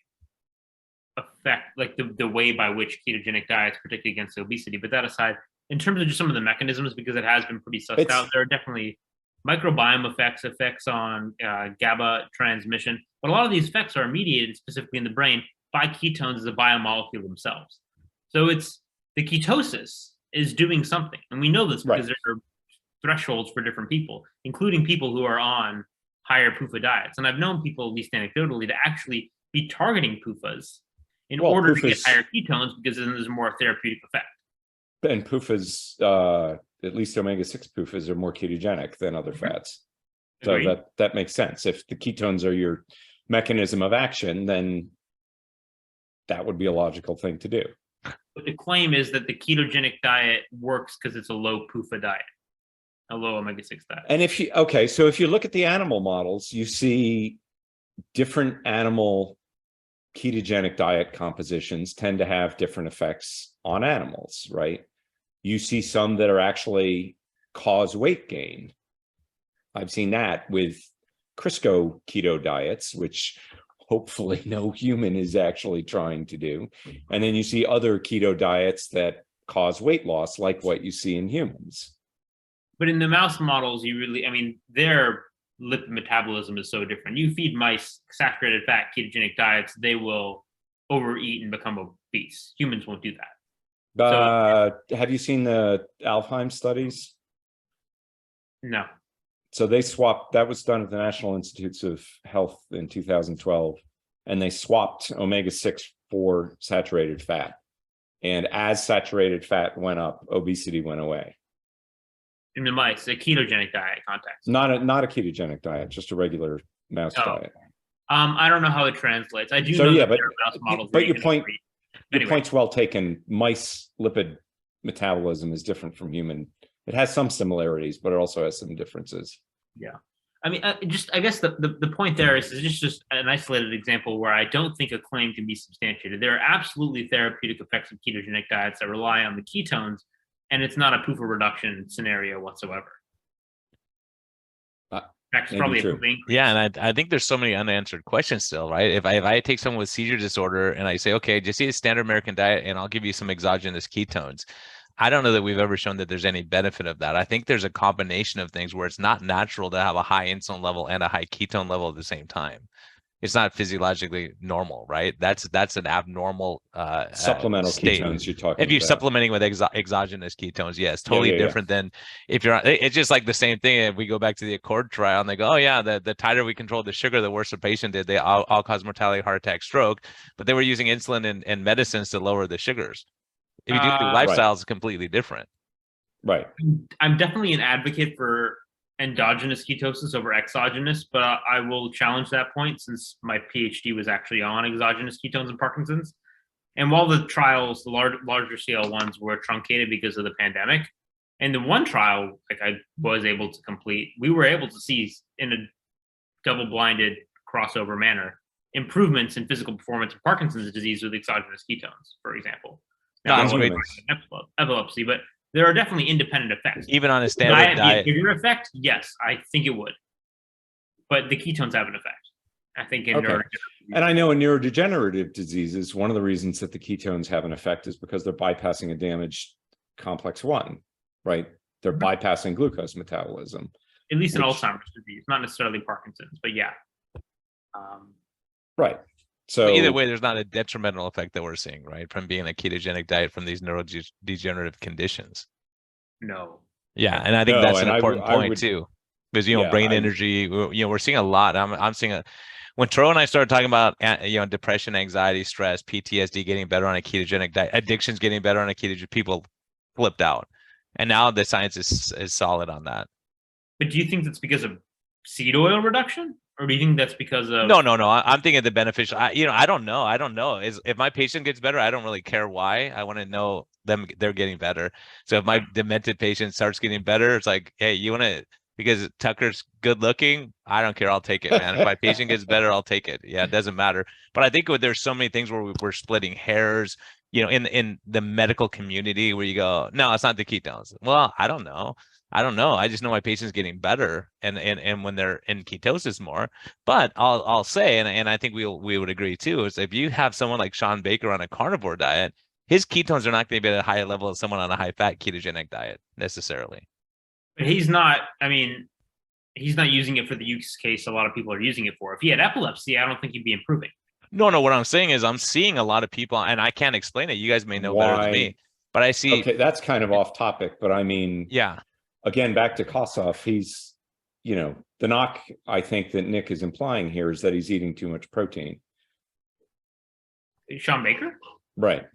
effect, like the way by which ketogenic diets, particularly against obesity. But that aside, in terms of just some of the mechanisms, because it has been pretty sussed out, there are definitely microbiome effects on GABA transmission. But a lot of these effects are mediated specifically in the brain by ketones as a biomolecule themselves. So it's the ketosis is doing something. And we know this because there are thresholds for different people, including people who are on higher PUFA diets. And I've known people, at least anecdotally, to actually be targeting PUFAs in order to get higher ketones, because then there's more therapeutic effect. And PUFAs, at least omega-6 PUFAs, are more ketogenic than other fats. So that makes sense. If the ketones are your mechanism of action, then that would be a logical thing to do. But the claim is that the ketogenic diet works because it's a low PUFA diet, a low omega-6 diet. And so if you look at the animal models, you see different animal ketogenic diet compositions tend to have different effects on animals, right? You see some that are actually cause weight gain. I've seen that with Crisco keto diets, which hopefully no human is actually trying to do. And then you see other keto diets that cause weight loss, like what you see in humans. But in the mouse models, their lipid metabolism is so different. You feed mice saturated fat ketogenic diets, they will overeat and become obese. Humans won't do that. Have you seen the Alfheim studies? No. So they swapped, that was done at the National Institutes of Health in 2012, and they swapped omega-6 for saturated fat. And as saturated fat went up, obesity went away. In the mice, a ketogenic diet context. Not a ketogenic diet, just a regular mouse diet. I don't know how it translates. I do So know yeah, that but, there are mouse models. but your point's well taken. Mice lipid metabolism is different from human. It has some similarities, but it also has some differences. Yeah. I guess the point there is just an isolated example where I don't think a claim can be substantiated. There are absolutely therapeutic effects of ketogenic diets that rely on the ketones, and it's not a PUFA reduction scenario whatsoever. That's probably a PUFA increase. Yeah, and I think there's so many unanswered questions still, right? If I take someone with seizure disorder and I say, okay, just eat a standard American diet and I'll give you some exogenous ketones, I don't know that we've ever shown that there's any benefit of that. I think there's a combination of things where it's not natural to have a high insulin level and a high ketone level at the same time. It's not physiologically normal, right? That's an abnormal supplemental state. ketones you're talking If you're about. supplementing with exogenous ketones, yes, totally different than if you're. It's just like the same thing. If we go back to the Accord trial and they go, oh yeah, the tighter we control the sugar, the worse the patient did. They all cause mortality, heart attack, stroke, but they were using insulin and medicines to lower the sugars. If you do the lifestyle, it's completely different. Right. I'm definitely an advocate for endogenous ketosis over exogenous, but I will challenge that point since my PhD was actually on exogenous ketones in Parkinson's. And while the trials, the larger scale ones, were truncated because of the pandemic, and the one trial I was able to complete, we were able to see in a double-blinded crossover manner improvements in physical performance of Parkinson's disease with exogenous ketones, for example. Now, epilepsy, but there are definitely independent effects. Even on a standard diet. Be a bigger effect? Yes, I think it would. But the ketones have an effect. I think in And I know in neurodegenerative diseases, one of the reasons that the ketones have an effect is because they're bypassing a damaged complex 1, right? They're bypassing glucose metabolism. At least in Alzheimer's disease, not necessarily Parkinson's, but yeah. Right. So but either way, there's not a detrimental effect that we're seeing, right, from being a ketogenic diet from these neurodegenerative conditions. No. Yeah, and I think that's an important point too, because brain energy. We're seeing a lot. I'm seeing when Tro and I started talking about depression, anxiety, stress, PTSD getting better on a ketogenic diet, addictions getting better on a ketogenic, people flipped out, and now the science is solid on that. But do you think that's because of seed oil reduction? Or do you think that's because of No. I'm thinking the beneficial. I don't know. If my patient gets better, I don't really care why. I want to know they're getting better. So if my demented patient starts getting better, it's like, hey, you want to, because Tucker's good looking, I don't care. I'll take it, man. If my patient gets better, I'll take it. Yeah, it doesn't matter. But I think there's so many things where we're splitting hairs, in the medical community where you go, no, it's not the ketones. Well, I don't know. I just know my patient's getting better and when they're in ketosis more. But I'll say, and I think we would agree too, is if you have someone like Sean Baker on a carnivore diet, his ketones are not going to be at a higher level as someone on a high fat ketogenic diet necessarily. But he's not using it for the use case a lot of people are using it for. If he had epilepsy, I don't think he'd be improving. No, what I'm saying is I'm seeing a lot of people, and I can't explain it. You guys may know better than me, but I see. Okay, that's kind of off topic, but I mean, yeah. Again, back to Kossoff, he's, the knock I think that Nick is implying here is that he's eating too much protein. Sean Baker? Right.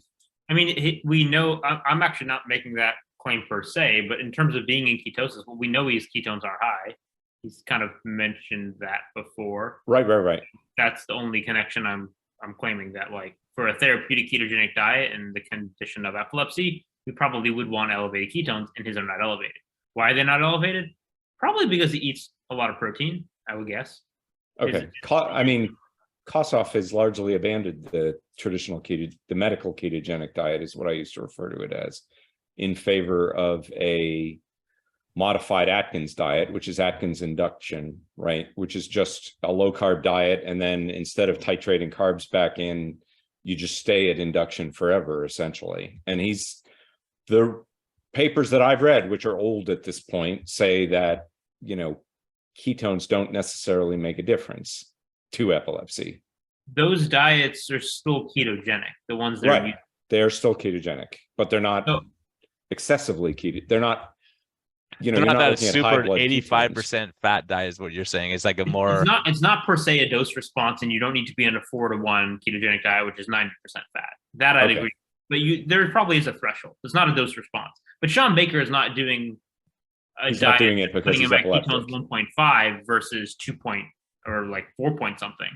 I mean, we know, I'm actually not making that claim per se, but in terms of being in ketosis, well, we know his ketones are high. He's kind of mentioned that before. Right. That's the only connection I'm I'm claiming that like for a therapeutic ketogenic diet and the condition of epilepsy, we probably would want elevated ketones, and his are not elevated. Why are they not elevated? Probably because he eats a lot of protein, I would guess. Okay. Kossoff has largely abandoned the traditional the medical ketogenic diet is what I used to refer to it as, in favor of a modified Atkins diet, which is Atkins induction, right? Which is just a low carb diet. And then instead of titrating carbs back in, you just stay at induction forever, essentially. And the papers that I've read, which are old at this point, say that, ketones don't necessarily make a difference to epilepsy. Those diets are still ketogenic. The ones that are they are still ketogenic, but they're not excessively keto. They're not, they're not that super 85% fat diet is what you're saying. It's like a more it's not per se a dose response, and you don't need to be on a 4-to-1 ketogenic diet, which is 90% fat. That I'd agree. But there probably is a threshold. It's not a dose response. But Sean Baker is not doing he's diet not doing it because he's epileptic. Ketones 1.5 versus 2 point or like 4 point something.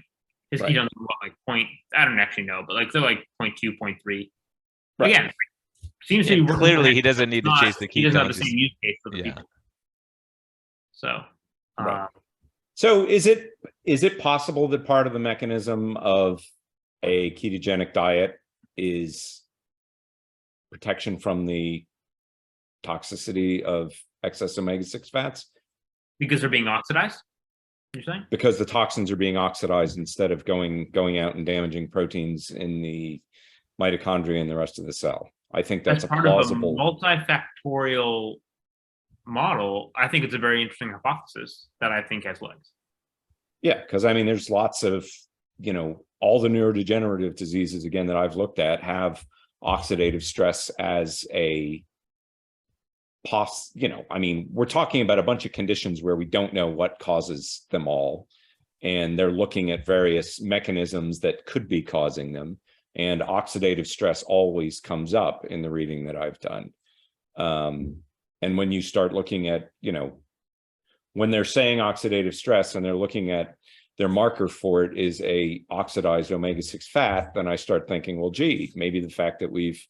His ketones are like point. I don't actually know, but like they're like 0.2, 0.3. Right. Again, seems to be clearly he doesn't need to chase the ketones. He doesn't have the same use case for the people. So, so is it possible that part of the mechanism of a ketogenic diet is protection from the toxicity of excess omega-6 fats? Because they're being oxidized, you're saying? Because the toxins are being oxidized instead of going out and damaging proteins in the mitochondria and the rest of the cell. I think that's a plausible multifactorial model. I think it's a very interesting hypothesis that I think has legs. Yeah, because there's lots of, all the neurodegenerative diseases, again, that I've looked at have oxidative stress as a we're talking about a bunch of conditions where we don't know what causes them all. And they're looking at various mechanisms that could be causing them. And oxidative stress always comes up in the reading that I've done. And when you start looking at, when they're saying oxidative stress and they're looking at their marker for it is a oxidized omega-6 fat, then I start thinking, well, gee, maybe the fact that we've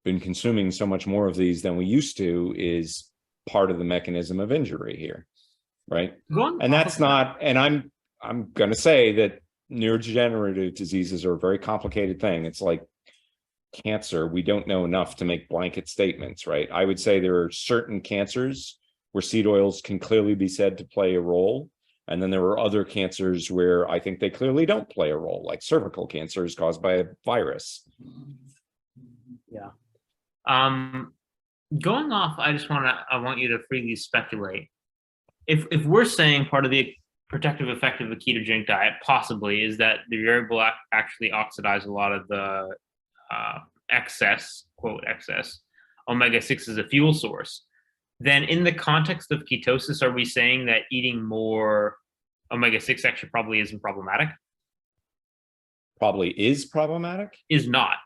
been consuming so much more of these than we used to is part of the mechanism of injury here, right? And that's not, and I'm going to say that neurodegenerative diseases are a very complicated thing. It's like cancer. We don't know enough to make blanket statements, right? I would say there are certain cancers where seed oils can clearly be said to play a role. And then there are other cancers where I think they clearly don't play a role, like cervical cancer is caused by a virus. Yeah. Going off, I want you to freely speculate. If we're saying part of the protective effect of a ketogenic diet possibly is that the variable actually oxidize a lot of the excess omega-6 as a fuel source, then in the context of ketosis, are we saying that eating more omega-6 actually probably isn't problematic? Probably is problematic? Is not.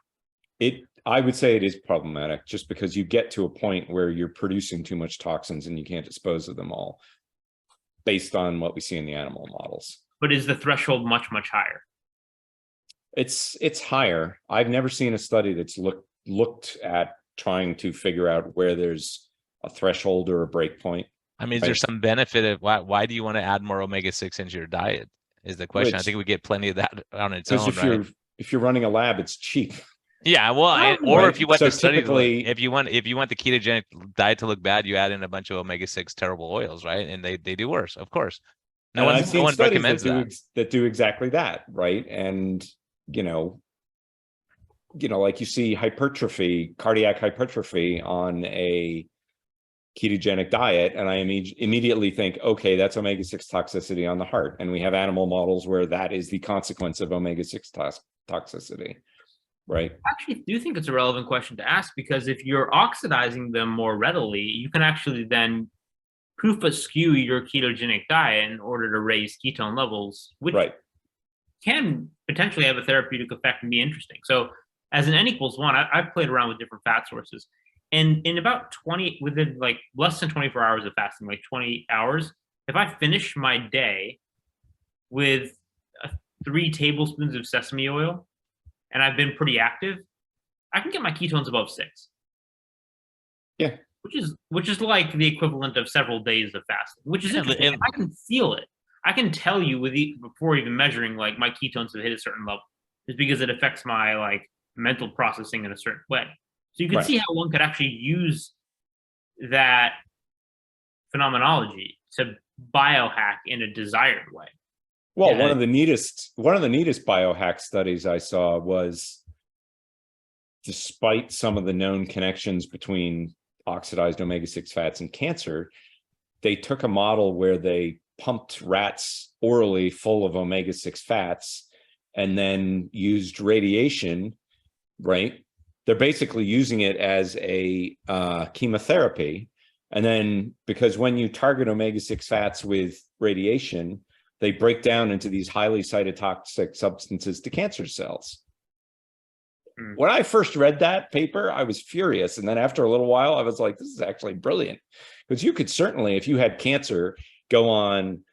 I would say it is problematic just because you get to a point where you're producing too much toxins and you can't dispose of them all based on what we see in the animal models. But is the threshold much, much higher? It's higher. I've never seen a study that's looked at trying to figure out where there's a threshold or a break point. Is there some benefit of why do you want to add more omega-6 into your diet is the question. I think we get plenty of that on its own, right? If you're running a lab, it's cheap. Yeah, well, or if you want the study, if you want the ketogenic diet to look bad, you add in a bunch of omega-6 terrible oils, right? And they do worse, of course. No one recommends that do exactly that, right? And like you see hypertrophy, cardiac hypertrophy on a ketogenic diet, and I immediately think, okay, that's omega-6 toxicity on the heart, and we have animal models where that is the consequence of omega-6 toxicity. Right. I actually do think it's a relevant question to ask, because if you're oxidizing them more readily, you can actually then PUFA skew your ketogenic diet in order to raise ketone levels, which can potentially have a therapeutic effect and be interesting. So as an N=1, I've played around with different fat sources. And in about within like less than 24 hours of fasting, like 20 hours, if I finish my day with 3 tablespoons of sesame oil and I've been pretty active, I can get my ketones above 6. Yeah. Which is like the equivalent of several days of fasting, which is interesting. And- I can feel it. I can tell you before even measuring, like, my ketones have hit a certain level, just because it affects my like mental processing in a certain way. So you can Right. see how one could actually use that phenomenology to biohack in a desired way. Well, Yeah. one of the neatest biohack studies I saw was, despite some of the known connections between oxidized omega-6 fats and cancer, they took a model where they pumped rats orally full of omega-6 fats and then used radiation, right? They're basically using it as a chemotherapy. And then, because when you target omega-6 fats with radiation, they break down into these highly cytotoxic substances to cancer cells. When I first read that paper, I was furious. And then after a little while, I was like, this is actually brilliant. Because you could certainly, if you had cancer, go on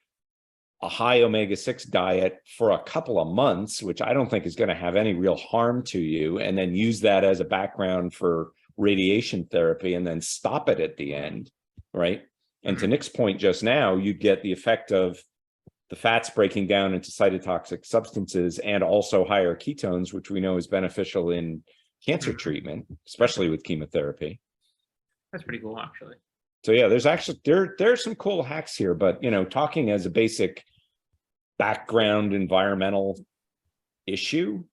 a high omega-6 diet for a couple of months, which I don't think is going to have any real harm to you, and then use that as a background for radiation therapy and then stop it at the end, right? And to Nick's point just now, you get the effect of the fats breaking down into cytotoxic substances and also higher ketones, which we know is beneficial in cancer treatment, especially with chemotherapy. That's pretty cool, actually. So yeah, there's actually there's some cool hacks here, but talking as a basic background environmental issue,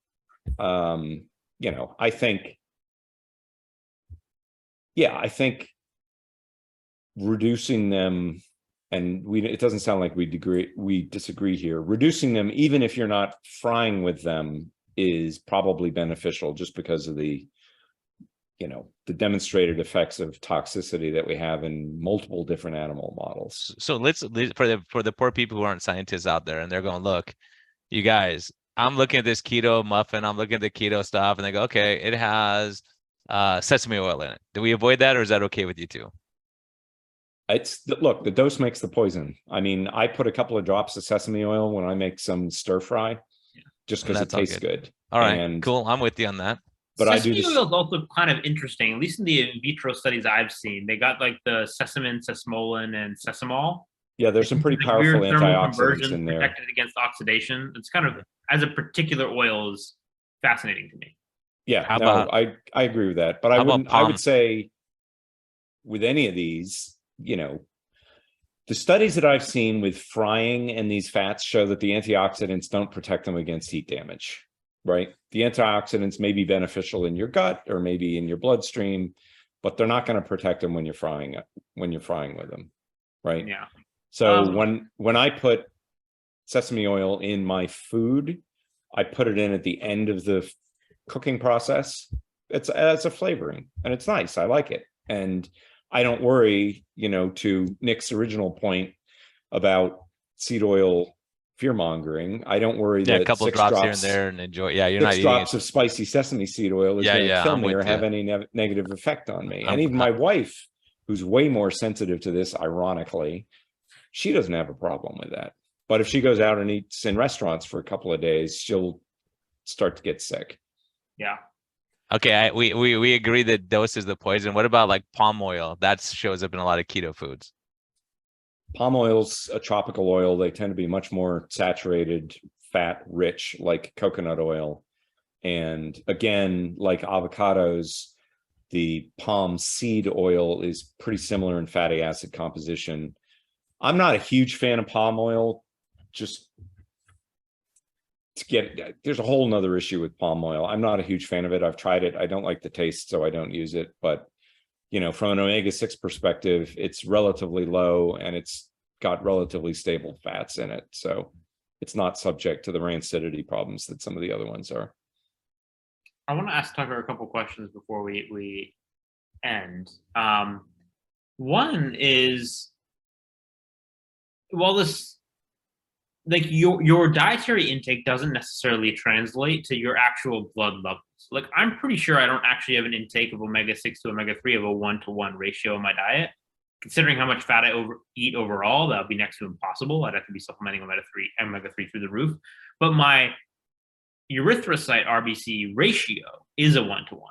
I think reducing them, and it doesn't sound like we disagree here. Reducing them, even if you're not frying with them, is probably beneficial, just because of the demonstrated effects of toxicity that we have in multiple different animal models. So let's for the poor people who aren't scientists out there, and they're going, look, you guys, I'm looking at this keto muffin, I'm looking at the keto stuff, and they go, okay, it has sesame oil in it. Do we avoid that, or is that okay with you too? Look, the dose makes the poison. I mean, I put a couple of drops of sesame oil when I make some stir fry, just because it tastes good. All right, cool. I'm with you on that. But sesame oil is also kind of interesting, at least in the in vitro studies I've seen. They got like the sesamin, sesmolin, and sesamol. Yeah, there's some pretty powerful antioxidants in there. Protected against oxidation. It's kind of, as a particular oil, is fascinating to me. Yeah, I agree with that. But I would say with any of these, the studies that I've seen with frying and these fats show that the antioxidants don't protect them against heat damage, right? The antioxidants may be beneficial in your gut or maybe in your bloodstream, but they're not going to protect them when you're frying with them, right? Yeah. So when I put sesame oil in my food, I put it in at the end of the cooking process. It's a flavoring, and it's nice. I like it. And I don't worry, to Nick's original point about seed oil fear mongering. I don't worry that a couple of drops here and there and enjoy. Yeah, you're not eating drops of spicy sesame seed oil is going to kill me or have any negative effect on me. And even my wife, who's way more sensitive to this, ironically, she doesn't have a problem with that. But if she goes out and eats in restaurants for a couple of days, she'll start to get sick. Yeah. Okay, we agree that dose is the poison. What about like palm oil? That shows up in a lot of keto foods. Palm oil's a tropical oil. They tend to be much more saturated, fat rich, like coconut oil. And again, like avocados, the palm seed oil is pretty similar in fatty acid composition. I'm not a huge fan of palm oil. Just there's a whole nother issue with palm oil. I'm not a huge fan of it. I've tried it. I don't like the taste, so I don't use it. But from an omega-6 perspective, it's relatively low and it's got relatively stable fats in it. So it's not subject to the rancidity problems that some of the other ones are. I want to ask Tucker a couple questions before we end. One is, well, this, like, your dietary intake doesn't necessarily translate to your actual blood levels. Like, I'm pretty sure I don't actually have an intake of omega-6 to omega-3 of a 1-to-1 ratio in my diet. considering how much fat I eat overall, that would be next to impossible. I'd have to be supplementing omega-3 through the roof. But my erythrocyte RBC ratio is a 1-to-1.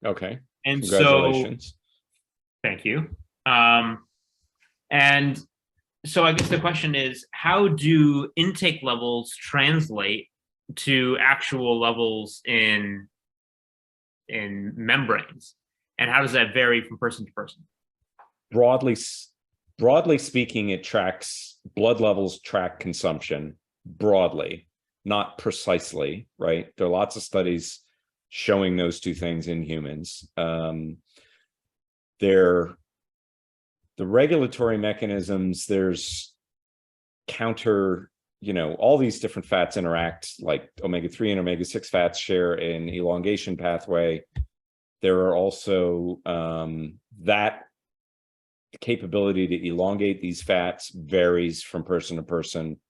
Okay. And Congratulations. so, thank you. And so I guess the question is, how do intake levels translate to actual levels in membranes? And how does that vary from person to person? Broadly speaking, it tracks blood levels, track consumption broadly, not precisely, right? There are lots of studies showing those two things in humans. The regulatory mechanisms, there's counter, all these different fats interact, like omega-3 and omega-6 fats share an elongation pathway. There are also that capability to elongate these fats varies from person to person.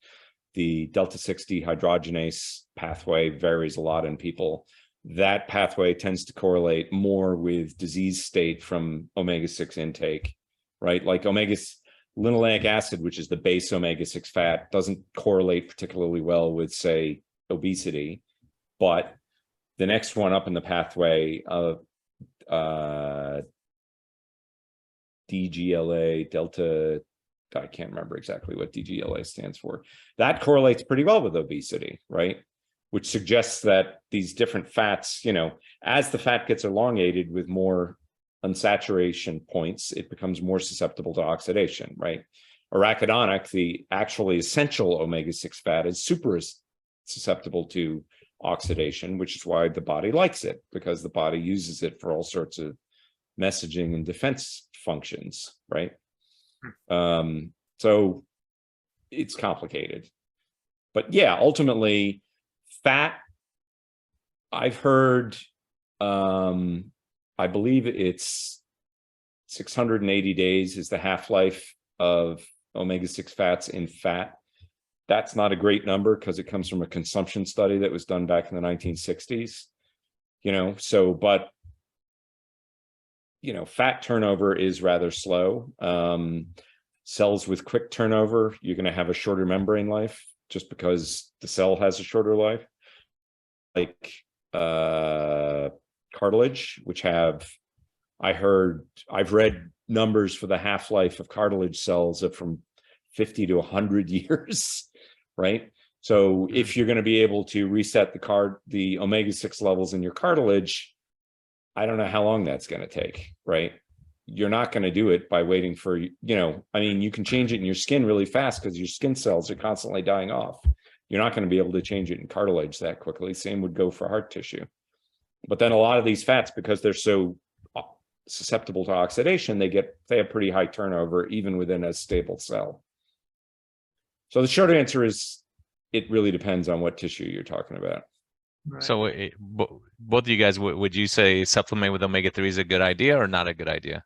The delta-6 dehydrogenase pathway varies a lot in people. That pathway tends to correlate more with disease state from omega-6 intake, right? Like linoleic acid, which is the base omega-6 fat, doesn't correlate particularly well with, say, obesity. But the next one up in the pathway of DGLA, delta, I can't remember exactly what DGLA stands for. That correlates pretty well with obesity, right? Which suggests that these different fats, as the fat gets elongated with more unsaturation points, it becomes more susceptible to oxidation, right? Arachidonic, the actually essential omega-6 fat, is super susceptible to oxidation, which is why the body likes it, because the body uses it for all sorts of messaging and defense functions, right? So it's complicated. But yeah, ultimately, fat, I've heard, I believe it's 680 days is the half-life of omega-6 fats in fat. That's not a great number because it comes from a consumption study that was done back in the 1960s, but fat turnover is rather slow. Cells with quick turnover, you're going to have a shorter membrane life just because the cell has a shorter life. Like cartilage, which I've read numbers for the half-life of cartilage cells of from 50 to 100 years, right? So if you're going to be able to reset the omega-6 levels in your cartilage, I don't know how long that's going to take, right? You're not going to do it by waiting for, you can change it in your skin really fast because your skin cells are constantly dying off. You're not going to be able to change it in cartilage that quickly. Same would go for heart tissue. But then a lot of these fats, because they're so susceptible to oxidation, they have pretty high turnover even within a stable cell. So the short answer is it really depends on what tissue you're talking about. Right. So both of you guys, would you say supplement with omega-3 is a good idea or not a good idea?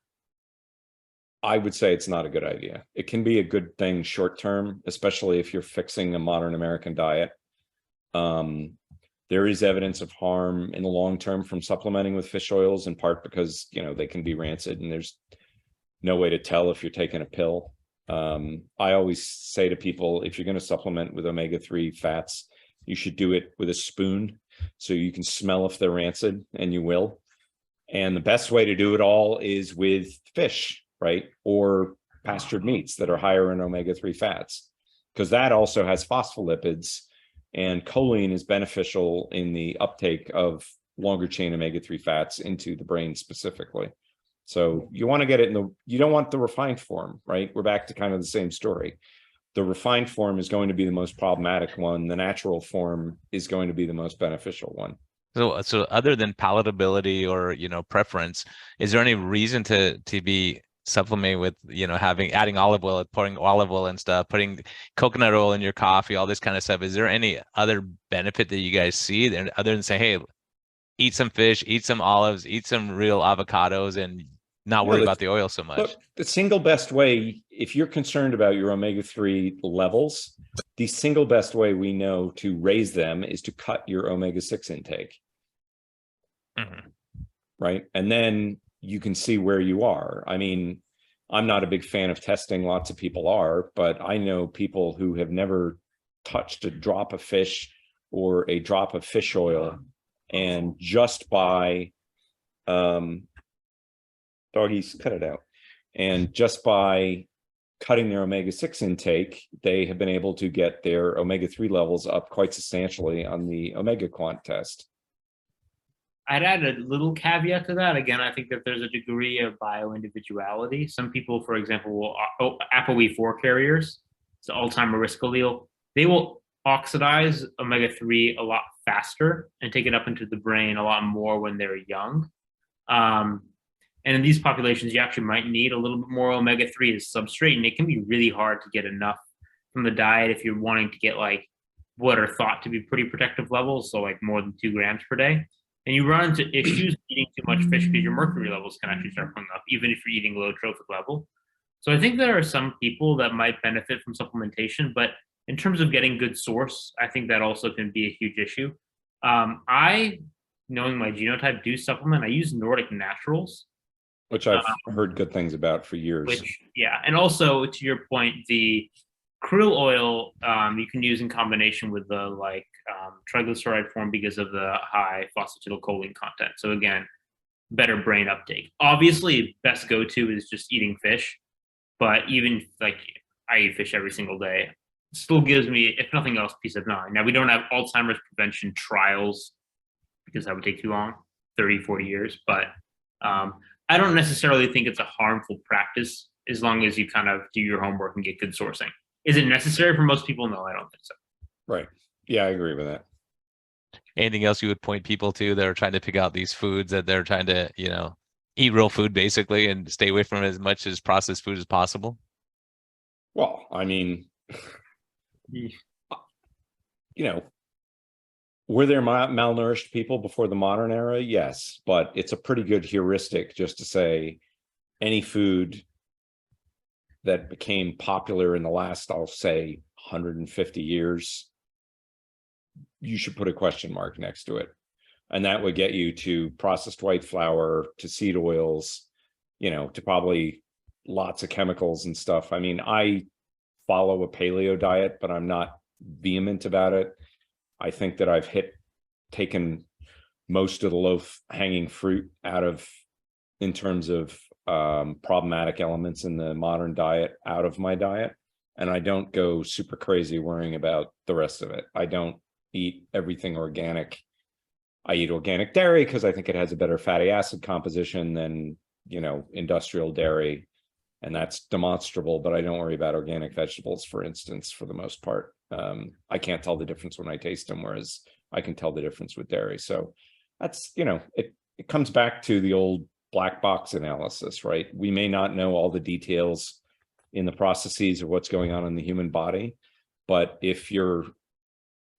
I would say it's not a good idea. It can be a good thing short term, especially if you're fixing a modern American diet. There is evidence of harm in the long term from supplementing with fish oils, in part because they can be rancid and there's no way to tell if you're taking a pill. I always say to people, if you're going to supplement with omega-3 fats, you should do it with a spoon so you can smell if they're rancid, and you will. And the best way to do it all is with fish, right? Or pastured meats that are higher in omega-3 fats, because that also has phospholipids, and choline is beneficial in the uptake of longer chain omega-3 fats into the brain specifically. So you want to get it you don't want the refined form, right? We're back to kind of the same story. The refined form is going to be the most problematic one. The natural form is going to be the most beneficial one. So other than palatability or, preference, is there any reason to be supplementing with, adding olive oil, pouring olive oil and stuff, putting coconut oil in your coffee, all this kind of stuff? Is there any other benefit that you guys see there other than say, hey, eat some fish, eat some olives, eat some real avocados, and not worry about the oil so much? Look, the single best way, if you're concerned about your omega-3 levels, the single best way we know to raise them is to cut your omega-6 intake. Mm-hmm. Right? And then you can see where you are. I mean, I'm not a big fan of testing. Lots of people are, but I know people who have never touched a drop of fish or a drop of fish oil, and just by doggies, cut it out. And just by cutting their omega-6 intake, they have been able to get their omega-3 levels up quite substantially on the omega quant test. I'd add a little caveat to that. Again, I think that there's a degree of bio-individuality. Some people, for example, will ApoE4 carriers, it's the Alzheimer's risk allele. They will oxidize omega-3 a lot faster and take it up into the brain a lot more when they're young. And in these populations, you actually might need a little bit more omega-3 as substrate, and it can be really hard to get enough from the diet if you're wanting to get like what are thought to be pretty protective levels, so like more than 2 grams per day. And you run into issues eating too much fish because your mercury levels can actually start going up, even if you're eating low trophic level. So I think there are some people that might benefit from supplementation, but in terms of getting good source, I think that also can be a huge issue. I, knowing my genotype, do supplement. I use Nordic Naturals, which I've heard good things about for years. Yeah, and also to your point, the krill oil you can use in combination with the triglyceride form because of the high phosphatidylcholine content. So again, better brain uptake. Obviously, best go-to is just eating fish, but even like I eat fish every single day, it still gives me, if nothing else, peace of mind. Now, we don't have Alzheimer's prevention trials because that would take too long, 30, 40 years, but I don't necessarily think it's a harmful practice as long as you kind of do your homework and get good sourcing. Is it necessary for most people? No, I don't think so. Right. Yeah, I agree with that. Anything else you would point people to that are trying to pick out these foods that they're trying to, eat real food basically and stay away from as much as processed food as possible? Well, I mean, were there malnourished people before the modern era? Yes, but it's a pretty good heuristic just to say any food that became popular in the last, I'll say, 150 years, you should put a question mark next to it. And that would get you to processed white flour, to seed oils, to probably lots of chemicals and stuff. I mean, I follow a paleo diet, but I'm not vehement about it. I think that I've taken most of the low-hanging fruit out of, in terms of problematic elements in the modern diet, out of my diet. And I don't go super crazy worrying about the rest of it. I don't eat everything organic. I eat organic dairy because I think it has a better fatty acid composition than, industrial dairy. And that's demonstrable, but I don't worry about organic vegetables, for instance, for the most part. I can't tell the difference when I taste them, whereas I can tell the difference with dairy. So that's, it comes back to the old black box analysis, right? We may not know all the details in the processes of what's going on in the human body, but if you're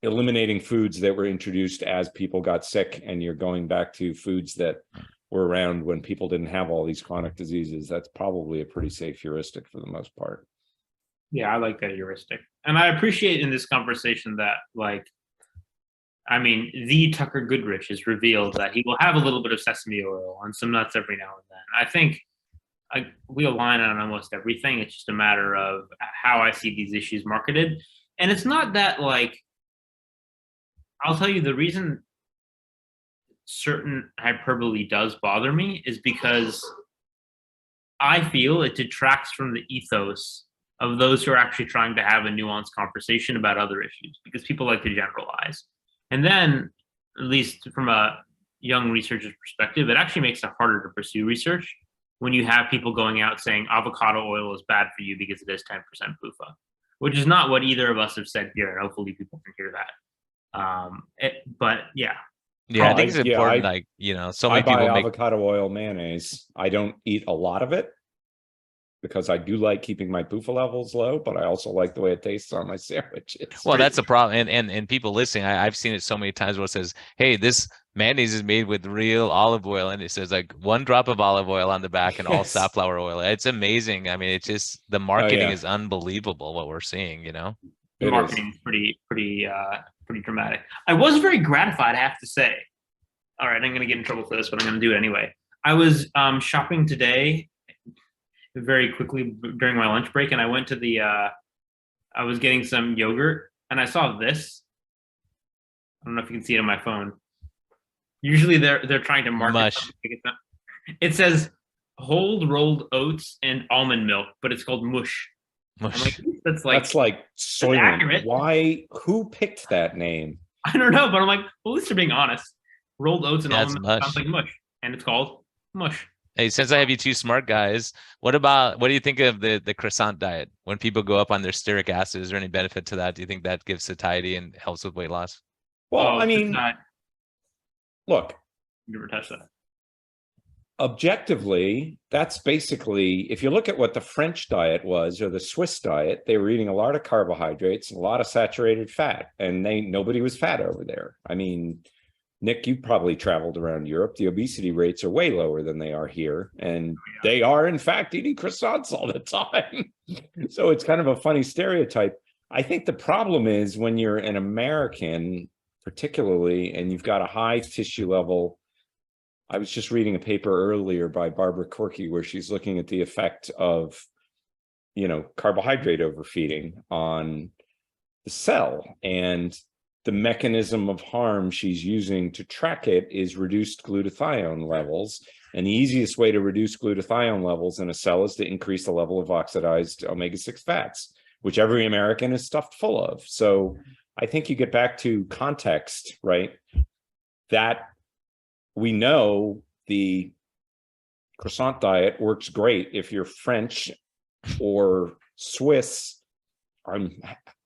eliminating foods that were introduced as people got sick and you're going back to foods that were around when people didn't have all these chronic diseases, that's probably a pretty safe heuristic for the most part. Yeah, I like that heuristic. And I appreciate in this conversation that, the Tucker Goodrich has revealed that he will have a little bit of sesame oil and some nuts every now and then. I think we align on almost everything. It's just a matter of how I see these issues marketed. And it's not that I'll tell you the reason certain hyperbole does bother me is because I feel it detracts from the ethos of those who are actually trying to have a nuanced conversation about other issues, because people like to generalize. And then, at least from a young researcher's perspective, it actually makes it harder to pursue research when you have people going out saying avocado oil is bad for you because it has 10% PUFA, which is not what either of us have said here. And hopefully people can hear that. But yeah. Yeah, I think it's important. So many people buy avocado oil mayonnaise. I don't eat a lot of it because I do like keeping my PUFA levels low, but I also like the way it tastes on my sandwiches. Well, that's a problem. And people listening, I've seen it so many times where it says, hey, this mayonnaise is made with real olive oil. And it says 1 drop of olive oil on the back and all safflower oil. It's amazing. I mean, it's just, the marketing is unbelievable what we're seeing, The marketing is pretty dramatic. I was very gratified, I have to say. All right, I'm going to get in trouble for this, but I'm going to do it anyway. I was shopping today very quickly during my lunch break, and I went to the I was getting some yogurt, and I saw this. I don't know if you can see it on my phone. Usually they're trying to market Mush. something. It says whole rolled oats and almond milk, but it's called mush. I'm like, Mush. that's like Soylent. accurate. Why? Who picked that name? I don't know, but I'm like, well, at least they're being honest. Rolled oats and Yeah, it's almond milk mush. sounds like mush, and it's called mush. Hey, since I have you two smart guys, what do you think of the croissant diet? When people go up on their stearic acid, is there any benefit to that? Do you think that gives satiety and helps with weight loss? Well, Oh, I it's mean, not, look, never touch that. objectively, that's basically, if you look at what the French diet was or the Swiss diet, they were eating a lot of carbohydrates and a lot of saturated fat, and nobody was fat over there. I mean, Nick, you probably traveled around Europe. The obesity rates are way lower than they are here. And they are, in fact, eating croissants all the time. So it's kind of a funny stereotype. I think the problem is when you're an American, particularly, and you've got a high tissue level. I was just reading a paper earlier by Barbara Corky where she's looking at the effect of, carbohydrate overfeeding on the cell. And the mechanism of harm she's using to track it is reduced glutathione levels. And the easiest way to reduce glutathione levels in a cell is to increase the level of oxidized omega-6 fats, which every American is stuffed full of. So I think you get back to context, right? That we know the croissant diet works great if you're French or Swiss. I'm,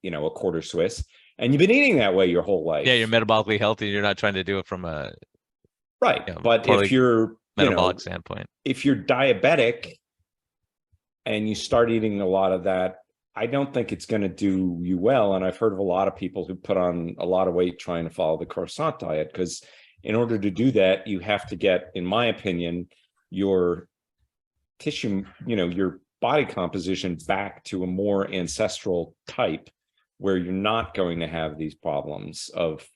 a quarter Swiss. And you've been eating that way your whole life. Yeah, you're metabolically healthy. You're not trying to do it from a right. But totally if you're metabolic standpoint, if you're diabetic and you start eating a lot of that, I don't think it's going to do you well. And I've heard of a lot of people who put on a lot of weight trying to follow the croissant diet, because in order to do that, you have to get, in my opinion, your tissue, your body composition back to a more ancestral type, where you're not going to have these problems of,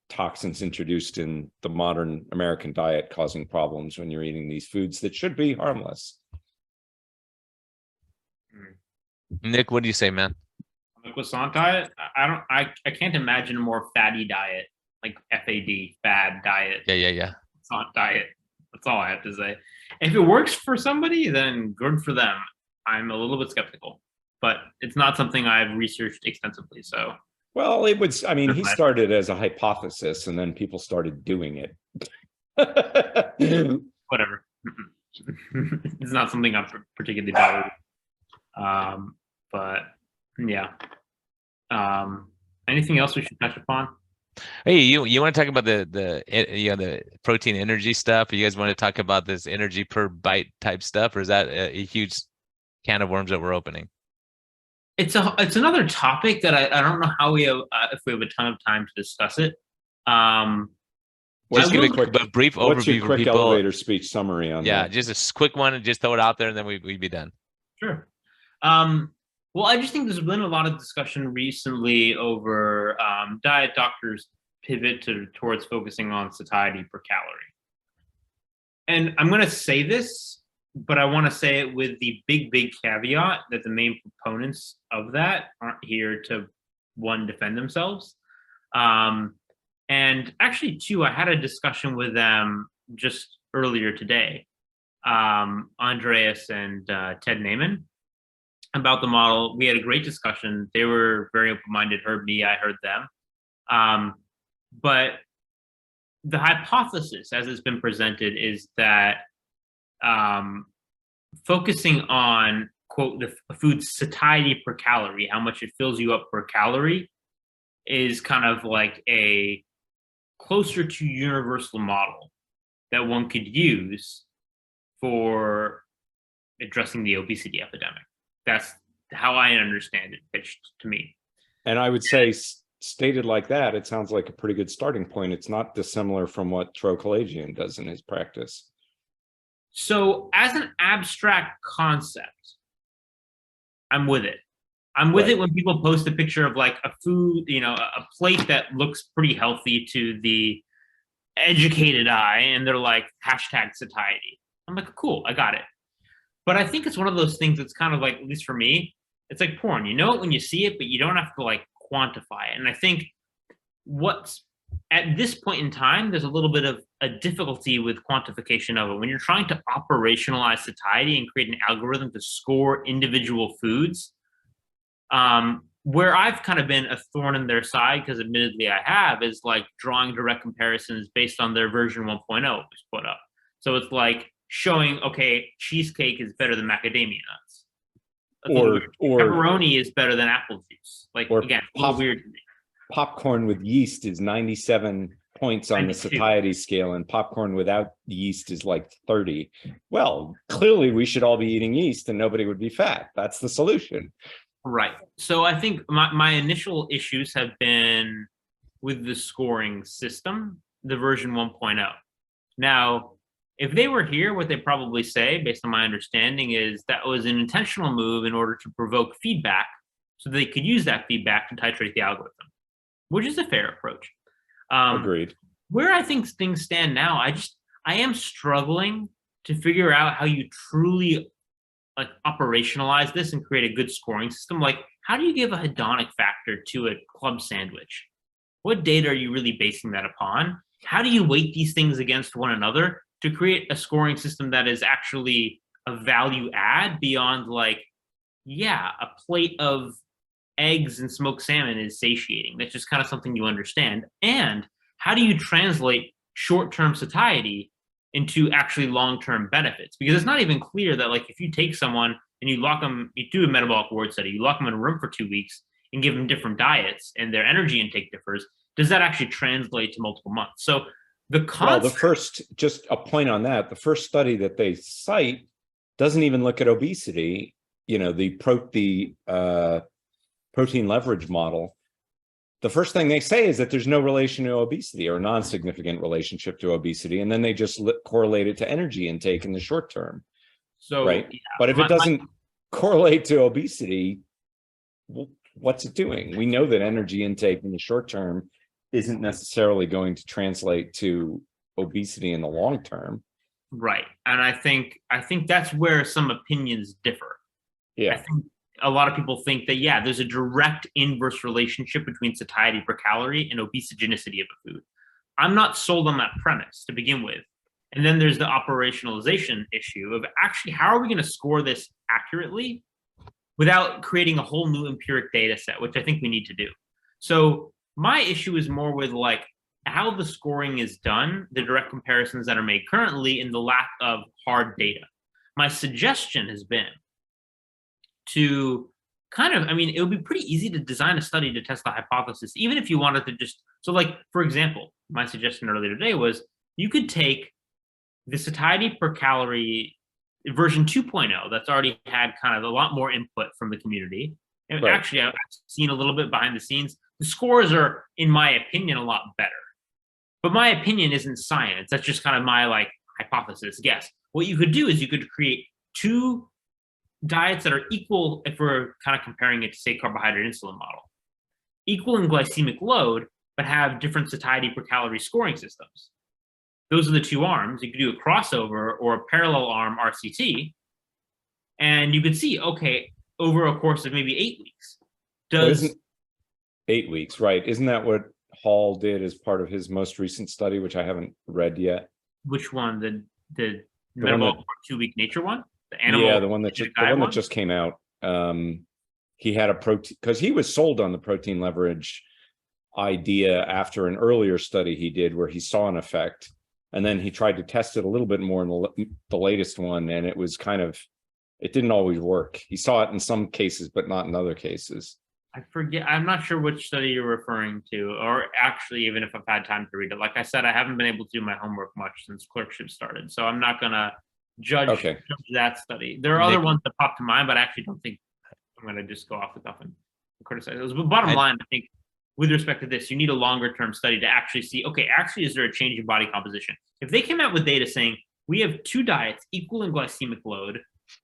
toxins introduced in the modern American diet causing problems when you're eating these foods that should be harmless. Nick, what do you say, man? The croissant diet, I can't imagine a more fatty diet, like FAD, fad diet. Yeah. Croissant diet. That's all I have to say. If it works for somebody, then good for them. I'm a little bit skeptical, but it's not something I've researched extensively. So, well, it was, he started as a hypothesis and then people started doing it. Whatever. It's not something I'm particularly bothered with. But yeah. Anything else we should touch upon? Hey, you want to talk about the protein energy stuff? Or you guys want to talk about this energy per bite type stuff, or is that a huge can of worms that we're opening? It's another topic that I don't know how we have if we have a ton of time to discuss it. Just give a brief overview. What's your quick elevator speech summary on that? Yeah, just a quick one and just throw it out there and then we'd be done. Sure. Well, I just think there's been a lot of discussion recently over diet doctors pivot towards focusing on satiety per calorie. And I'm going to say this, but I want to say it with the big caveat that the main proponents of that aren't here to, one, defend themselves. And actually, two, I had a discussion with them just earlier today, Andreas and Ted Naiman, about the model. We had a great discussion. They were very open-minded, heard me, I heard them. But the hypothesis as it's been presented is that focusing on, quote, the food's satiety per calorie, how much it fills you up per calorie, is kind of like a closer to universal model that one could use for addressing the obesity epidemic. That's how I understand it pitched to me. And I would say, stated like that, it sounds like a pretty good starting point. It's not dissimilar from what Trochalagian does in his practice. So as an abstract concept, I'm with it. I'm with it when people post a picture of like a food, a plate that looks pretty healthy to the educated eye, and they're like hashtag satiety. I'm like, cool, I got it. But I think it's one of those things that's kind of like, at least for me, it's like porn. You know it when you see it, but you don't have to like quantify it. And I think what's at this point in time, there's a little bit of a difficulty with quantification of it. When you're trying to operationalize satiety and create an algorithm to score individual foods, where I've kind of been a thorn in their side, because admittedly I have, is like drawing direct comparisons based on their version 1.0 was put up. So it's like showing, okay, cheesecake is better than macadamia nuts. Or pepperoni is better than apple juice. Like, or again, a little weird to me. popcorn with yeast is 97 points on the 92. satiety scale, and popcorn without yeast is like 30. Well, clearly we should all be eating yeast and nobody would be fat. That's the solution. Right. So I think my initial issues have been with the scoring system, the version 1.0. Now, if they were here, what they probably say, based on my understanding, is that was an intentional move in order to provoke feedback so they could use that feedback to titrate the algorithm, which is a fair approach. Agreed. Where I think things stand now, I am struggling to figure out how you truly like operationalize this and create a good scoring system. Like, how do you give a hedonic factor to a club sandwich? What data are you really basing that upon? How do you weight these things against one another to create a scoring system that is actually a value add beyond like, yeah, a plate of eggs and smoked salmon is satiating. That's just kind of something you understand. And how do you translate short-term satiety into actually long-term benefits? Because it's not even clear that like if you take someone and you lock them, you do a metabolic ward study, you lock them in a room for 2 weeks and give them different diets and their energy intake differs, does that actually translate to multiple months? So the concept, just a point on that, the first study that they cite doesn't even look at obesity. You know, the protein leverage model. The first thing they say is that there's no relation to obesity or non-significant relationship to obesity, and then they just correlate it to energy intake in the short term. so Right. yeah, But if it doesn't correlate to obesity, what's it doing? We know that energy intake in the short term isn't necessarily going to translate to obesity in the long term. right. And I think that's where some opinions differ. I Yeah. think a lot of people think that, yeah, there's a direct inverse relationship between satiety per calorie and obesogenicity of a food. I'm not sold on that premise to begin with. And then there's the operationalization issue of actually, how are we going to score this accurately without creating a whole new empiric data set, which I think we need to do. So my issue is more with like how the scoring is done, the direct comparisons that are made currently, and the lack of hard data. My suggestion has been to kind of, I mean, it would be pretty easy to design a study to test the hypothesis, even if you wanted to just, so like, for example, my suggestion earlier today was you could take the satiety per calorie version 2.0 that's already had kind of a lot more input from the community. And Right. actually, I've seen a little bit behind the scenes. The scores are, in my opinion, a lot better. But my opinion isn't science. That's just kind of my like hypothesis guess. What you could do is you could create two diets that are equal, if we're kind of comparing it to, say, carbohydrate insulin model, equal in glycemic load, but have different satiety per calorie scoring systems. Those are the two arms. You could do a crossover or a parallel arm RCT, and you could see, okay, over a course of maybe 8 weeks, does 8 weeks, right? Isn't that what Hall did as part of his most recent study, which I haven't read yet? which one? The one metabolic 2-week nature one? The animal? Yeah, the one that just came out. He had a protein, because he was sold on the protein leverage idea after an earlier study he did where he saw an effect, and then he tried to test it a little bit more in the latest one, and it was kind of, it didn't always work. He saw it in some cases, but not in other cases. I forget. I'm not sure which study you're referring to, or actually, even if I've had time to read it. Like I said, I haven't been able to do my homework much since clerkship started, so I'm not gonna judge that study. There are other ones that pop to mind, but I actually don't think I'm gonna just go off the cuff and criticize those. But bottom line, I think with respect to this, you need a longer term study to actually see, okay, actually, is there a change in body composition? If they came out with data saying we have two diets equal in glycemic load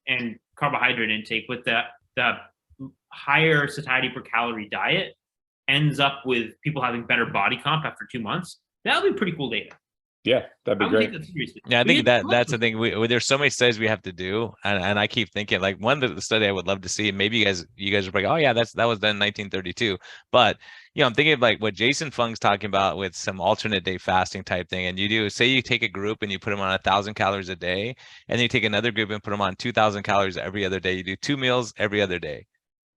and carbohydrate intake, with the higher satiety per calorie diet ends up with people having better body comp after 2 months, that would be pretty cool data. Yeah, that'd be I would take great. that seriously. Yeah, I We think had- that's the thing. There's so many studies we have to do, and I keep thinking like one of the study I would love to see. Maybe you guys are like, oh yeah, that was done in 1932. But I'm thinking of like what Jason Fung's talking about with some alternate day fasting type thing. And you do say you take a group and you put them on 1,000 calories a day, and then you take another group and put them on 2,000 calories every other day. You do 2 meals every other day,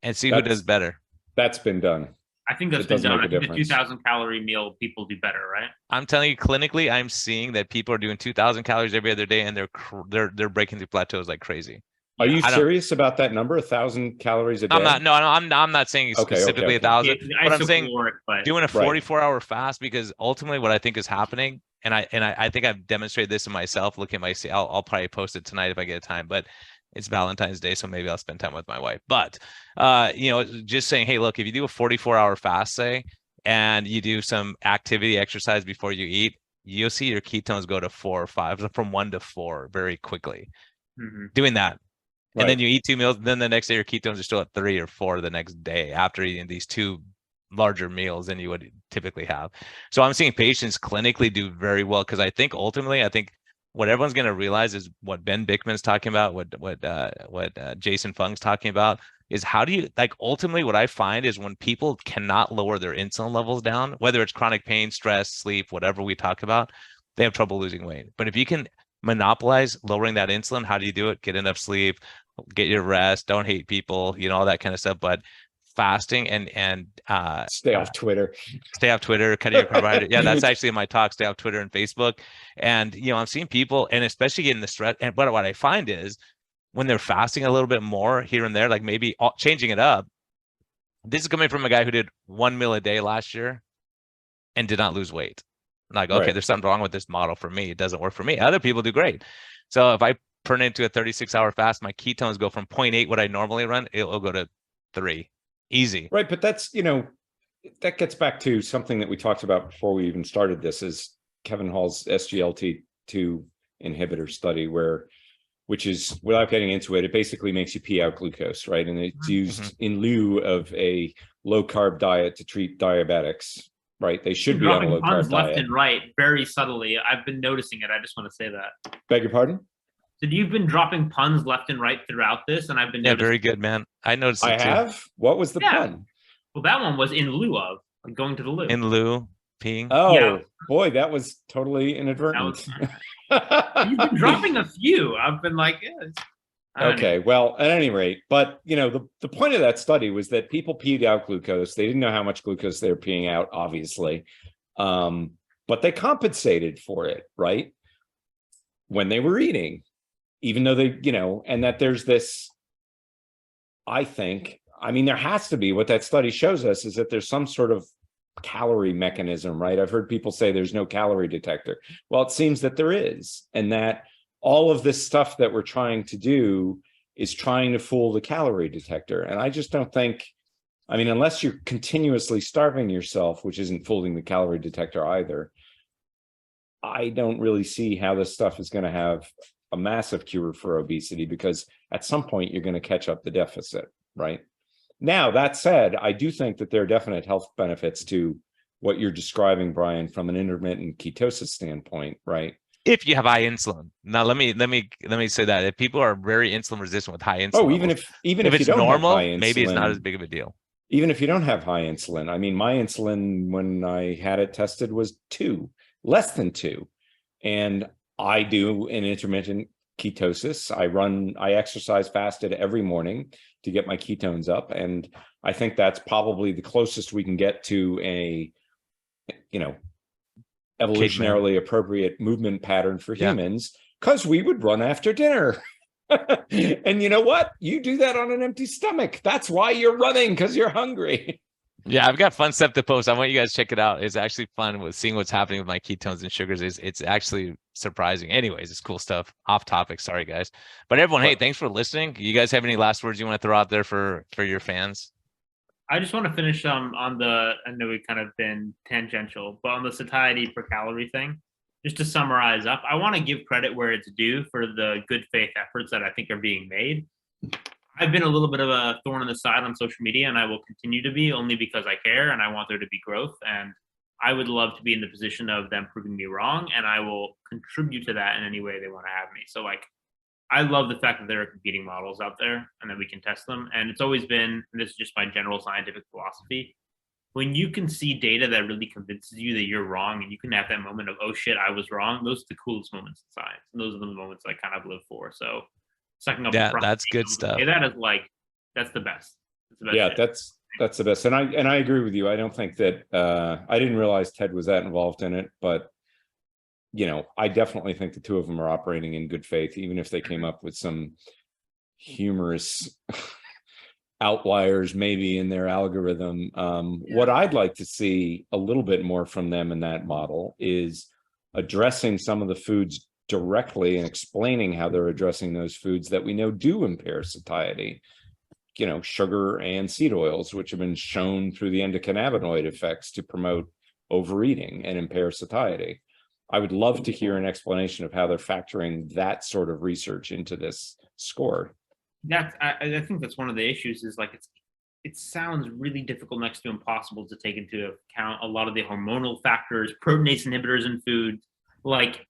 and see who does better. That's been done. I think that's It been doesn't done. make I a think the difference. 2,000 calorie meal people do better, right? I'm telling you, clinically, I'm seeing that people are doing 2,000 calories every other day, and they're breaking through plateaus like crazy. Are you I don't- serious about that number? 1,000 calories a day? I'm not. No, I'm not saying specifically okay. 1,000. But I'm saying But doing a Right. 44-hour fast, because ultimately what I think is happening, and I think I've demonstrated this in myself. Look at my, I'll probably post it tonight if I get time, but it's Valentine's Day, so maybe I'll spend time with my wife. But just saying, hey, look, if you do a 44-hour fast, say, and you do some activity exercise before you eat, you'll see your ketones go to 4 or 5, from 1 to 4 very quickly. Doing that. Right. And then you eat 2 meals, then the next day your ketones are still at 3 or 4 the next day after eating these 2 larger meals than you would typically have. So I'm seeing patients clinically do very well, because I think ultimately, what everyone's going to realize is what Ben Bickman's talking about, what Jason Fung's talking about, is how do you, like, ultimately what I find is when people cannot lower their insulin levels down, whether it's chronic pain, stress, sleep, whatever we talk about, they have trouble losing weight. But if you can monopolize lowering that insulin, how do you do it? Get enough sleep, get your rest, don't hate people, all that kind of stuff. But fasting and stay off Twitter, cutting your carbohydrate. Yeah, that's actually in my talk, stay off Twitter and Facebook. And, I'm seeing people, and especially getting the stress. And what I find is when they're fasting a little bit more here and there, like maybe changing it up. This is coming from a guy who did 1 meal a day last year and did not lose weight. Like, okay, Right. there's something wrong with this model for me. It doesn't work for me. Other people do great. So if I turn into a 36-hour fast, my ketones go from 0.8, what I normally run, it'll go to 3. Easy. Right. But that's, that gets back to something that we talked about before we even started this, is Kevin Hall's SGLT2 inhibitor study, which is, without getting into it, it basically makes you pee out glucose, right? And it's used in lieu of a low carb diet to treat diabetics, right? They should be on a low carb left diet. and right, very subtly. I've been noticing it. I just want to say that. Beg your pardon? So you've been dropping puns left and right throughout this, and I've been noticing. Very good, man. I noticed it I too. have? What was the pun? Well, that one was in lieu of, like going to the loo. In lieu, peeing. Oh, Yeah. Boy, that was totally inadvertent. You've been dropping a few. I've been like, Okay, well, at any rate, but the point of that study was that people peed out glucose. They didn't know how much glucose they were peeing out, obviously, but they compensated for it, right? When they were eating, even though they, and that there's this, there has to be, what that study shows us is that there's some sort of calorie mechanism, right? I've heard people say there's no calorie detector. Well, it seems that there is, and that all of this stuff that we're trying to do is trying to fool the calorie detector. And I just don't think, unless you're continuously starving yourself, which isn't fooling the calorie detector either, I don't really see how this stuff is going to have a massive cure for obesity, because at some point you're going to catch up the deficit, right? Now, that said, I do think that there are definite health benefits to what you're describing, Brian, from an intermittent ketosis standpoint, right? If you have high insulin. Now, let me say that if people are very insulin resistant with high insulin, even if if you it's don't normal, have high insulin, maybe it's not as big of a deal. Even if you don't have high insulin, my insulin when I had it tested was 2, less than 2, and I do an intermittent ketosis. I exercise fasted every morning to get my ketones up, and I think that's probably the closest we can get to a evolutionarily appropriate movement pattern for humans, because we would run after dinner. And you know what? You do that on an empty stomach. That's why you're running, because you're hungry. Yeah, I've got fun stuff to post. I want you guys to check it out. It's actually fun with seeing what's happening with my ketones and sugars. It's actually surprising. Anyways, it's cool stuff. Off topic. Sorry, guys. But everyone, hey, thanks for listening. You guys have any last words you want to throw out there for your fans? I just want to finish on the, I know we've kind of been tangential, but on the satiety per calorie thing, just to summarize up, I want to give credit where it's due for the good faith efforts that I think are being made. I've been a little bit of a thorn in the side on social media, and I will continue to be, only because I care and I want there to be growth. And I would love to be in the position of them proving me wrong, and I will contribute to that in any way they want to have me. So like, I love the fact that there are competing models out there and that we can test them. And it's always been, and this is just my general scientific philosophy, when you can see data that really convinces you that you're wrong and you can have that moment of, oh shit, I was wrong, those are the coolest moments in science. And those are the moments I kind of live for. So sucking up Yeah, the that's good stuff. that is like, that's the best. That's the best Yeah, shit. that's the best. And I agree with you. I don't think that I didn't realize Ted was that involved in it, but I definitely think the two of them are operating in good faith, even if they came up with some humorous outliers maybe in their algorithm. What I'd like to see a little bit more from them in that model is addressing some of the foods directly and explaining how they're addressing those foods that we know do impair satiety. Sugar and seed oils, which have been shown through the endocannabinoid effects to promote overeating and impair satiety. I would love to hear an explanation of how they're factoring that sort of research into this score. I think that's one of the issues is like it sounds really difficult next to impossible to take into account a lot of the hormonal factors, proteinase inhibitors in food. Like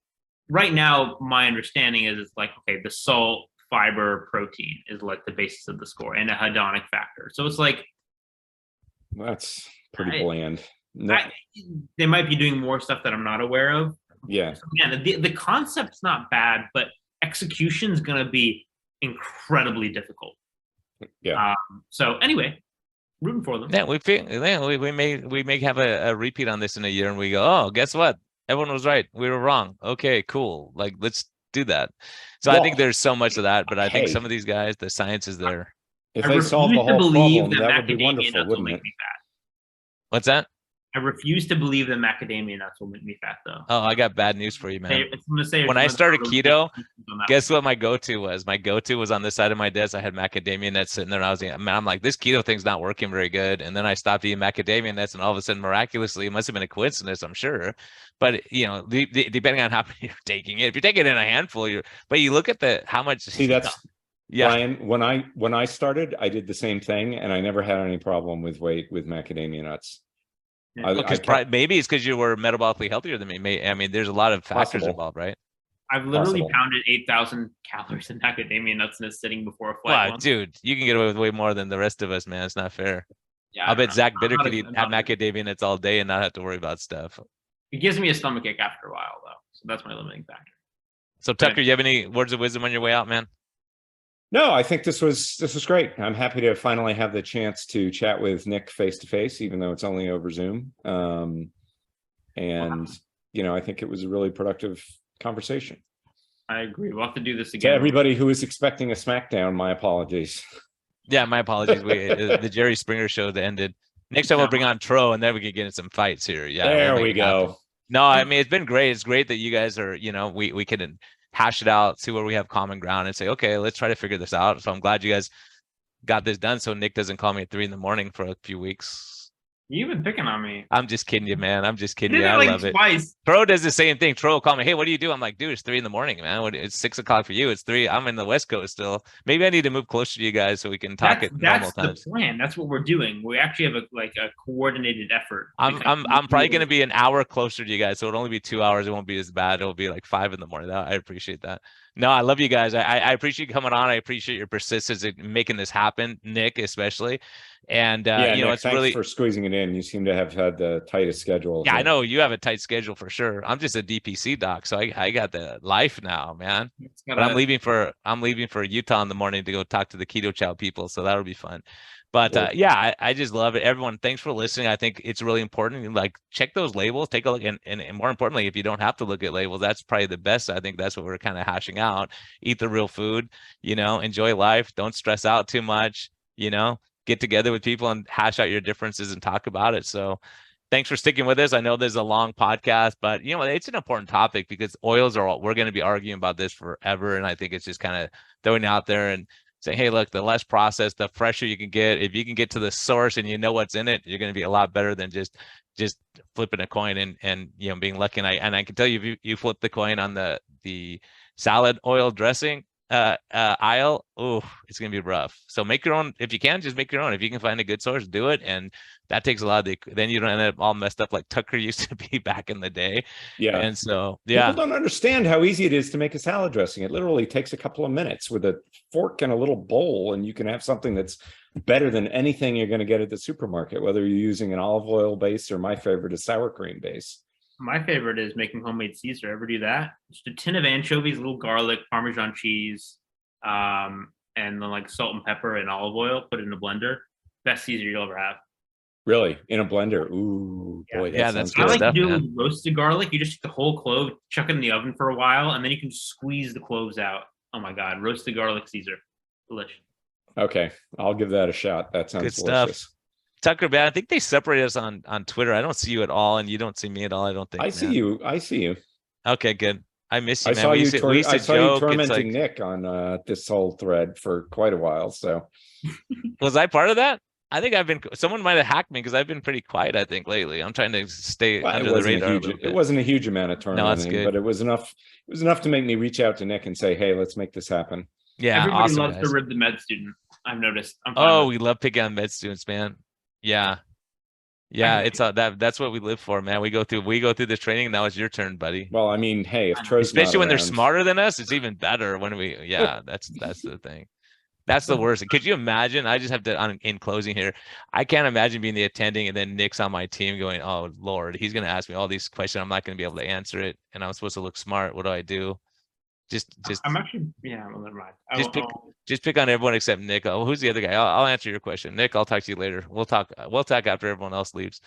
right now, my understanding is it's like, okay, the salt, fiber, protein is like the basis of the score and a hedonic factor. So it's like, that's pretty bland. They might be doing more stuff that I'm not aware of. Yeah. So again, the concept's not bad, but execution is going to be incredibly difficult. Yeah. So anyway, rooting for them. Yeah, we may have a repeat on this in a year, and we go, oh, guess what? Everyone was right. We were wrong. Okay, cool. Like, let's do that. So I think there's so much of that, but I think some of these guys, the science is there. If they solve the whole problem, that would be wonderful, wouldn't it? What's that? I refuse to believe that macadamia nuts will make me fat, though. Oh, I got bad news for you, man. Say when I started keto, guess what my go-to was? My go-to was on this side of my desk. I had macadamia nuts sitting there, and I'm like, this keto thing's not working very good. And then I stopped eating macadamia nuts, and all of a sudden, miraculously, it must have been a coincidence, I'm sure. But depending on how many you're taking it, if you're taking it in a handful, but you look at how much. See, that's Brian. When I started, I did the same thing, and I never had any problem with weight with macadamia nuts. Maybe it's because you were metabolically healthier than me. I mean, there's a lot of factors involved, right? I've literally pounded 8,000 calories in macadamia nuts and it's sitting before a flight. Wow, dude, you can get away with way more than the rest of us, man. It's not fair. Yeah, I bet Zach Bitter could have macadamia nuts all day and not have to worry about stuff. It gives me a stomachache after a while, though. So that's my limiting factor. So Tucker, you have any words of wisdom on your way out, man? No, I think this was great. I'm happy to finally have the chance to chat with Nick face to face, even though it's only over Zoom. I think it was a really productive conversation. I agree. We'll have to do this again. To everybody who is expecting a SmackDown, my apologies. Yeah, my apologies. The Jerry Springer show that ended. Next time we'll bring on Tro, and then we can get in some fights here. Yeah, there we go. No, I mean, it's been great. It's great that you guys are, we can hash it out, see where we have common ground, and say, okay, let's try to figure this out. So I'm glad you guys got this done, so Nick doesn't call me at 3 a.m. for a few weeks. You've been picking on me. I'm just kidding you, man. I'm just kidding you. I love twice. It. Tro does the same thing. Tro will call me, hey, what do you do? I'm like, dude, it's 3 a.m, man. It's 6 o'clock for you. It's 3. I'm in the West Coast still. Maybe I need to move closer to you guys so we can talk at normal times. That's the plan. That's what we're doing. We actually have a coordinated effort. I'm probably going to be an hour closer to you guys, so it'll only be 2 hours. It won't be as bad. It'll be like 5 a.m. I appreciate that. No, I love you guys. I appreciate you coming on. I appreciate your persistence in making this happen, Nick, especially. And Nick, it's thanks really for squeezing it in. You seem to have had the tightest schedule. Yeah, I know you have a tight schedule for sure. I'm just a DPC doc, so I got the life now, man. But I'm leaving for Utah in the morning to go talk to the Keto Chow people, so that'll be fun. But cool. I just love it. Everyone, thanks for listening. I think it's really important. Like, check those labels, take a look, and more importantly, if you don't have to look at labels, that's probably the best. I think that's what we're kind of hashing out. Eat the real food, enjoy life. Don't stress out too much, get together with people and hash out your differences and talk about it. So thanks for sticking with us. I know there's a long podcast, but it's an important topic because oils are we're going to be arguing about this forever. And I think it's just kind of throwing it out there and saying, hey, look, the less processed, the fresher you can get. If you can get to the source and you know what's in it, you're going to be a lot better than just flipping a coin and being lucky. And I can tell you, if you flip the coin on the salad oil dressing aisle, it's gonna be rough. So make your own. If you can, just make your own. If you can find a good source, do it, and that takes a lot of the, then you don't end up all messed up like Tucker used to be back in the day. Yeah. And so, yeah. People don't understand how easy it is to make a salad dressing. It literally takes a couple of minutes with a fork and a little bowl, and you can have something that's better than anything you're going to get at the supermarket, whether you're using an olive oil base or my favorite is sour cream base. My favorite is making homemade Caesar. Ever do that? Just a tin of anchovies, a little garlic, Parmesan cheese, and then like salt and pepper and olive oil. Put it in a blender. Best Caesar you'll ever have. Really? In a blender? Ooh, boy, Yeah, that that's sounds good I like stuff, to do man. with roasted garlic. You just take the whole clove, chuck it in the oven for a while, and then you can squeeze the cloves out. Oh my God, roasted garlic Caesar, delicious. Okay, I'll give that a shot. That sounds Good stuff. delicious. Tucker, man, I think they separate us on Twitter. I don't see you at all, and you don't see me at all. I don't think. I see man. you. I see you. Okay, good. I miss you, I man. saw We you. used to, we used I to saw you joke. It's tormenting like, Nick on this whole thread for quite a while. So was I part of that? I think I've been. Someone might have hacked me because I've been pretty quiet. I think lately. I'm trying to stay well, under it the wasn't radar a a huge. little It bit. wasn't a huge amount of No, that's tormenting, good. but it was enough. It was enough to make me reach out to Nick and say, "Hey, let's make this happen." Yeah, Everybody awesome, loves guys. to rib the med student. I've noticed. I'm fine Oh, with we love picking on med students, man. Yeah, I yeah. get It's that's what we live for, man. We go through this training. Now it's your turn, buddy. Well, I mean, hey, if I know. Tro's not Especially when they're around- smarter than us, it's even better when we. Yeah, that's the thing. That's the worst. Could you imagine? I just have to, in closing here, I can't imagine being the attending and then Nick's on my team going, oh, Lord, he's going to ask me all these questions. I'm not going to be able to answer it. And I'm supposed to look smart. What do I do? Just I'm actually, yeah, well, never mind. just pick on everyone except Nick. Oh, who's the other guy? I'll answer your question. Nick, I'll talk to you later. We'll talk after everyone else leaves.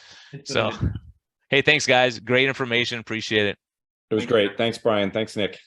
So, hey, thanks, guys. Great information. Appreciate it. It was great. Thanks, Brian. Thanks, Nick.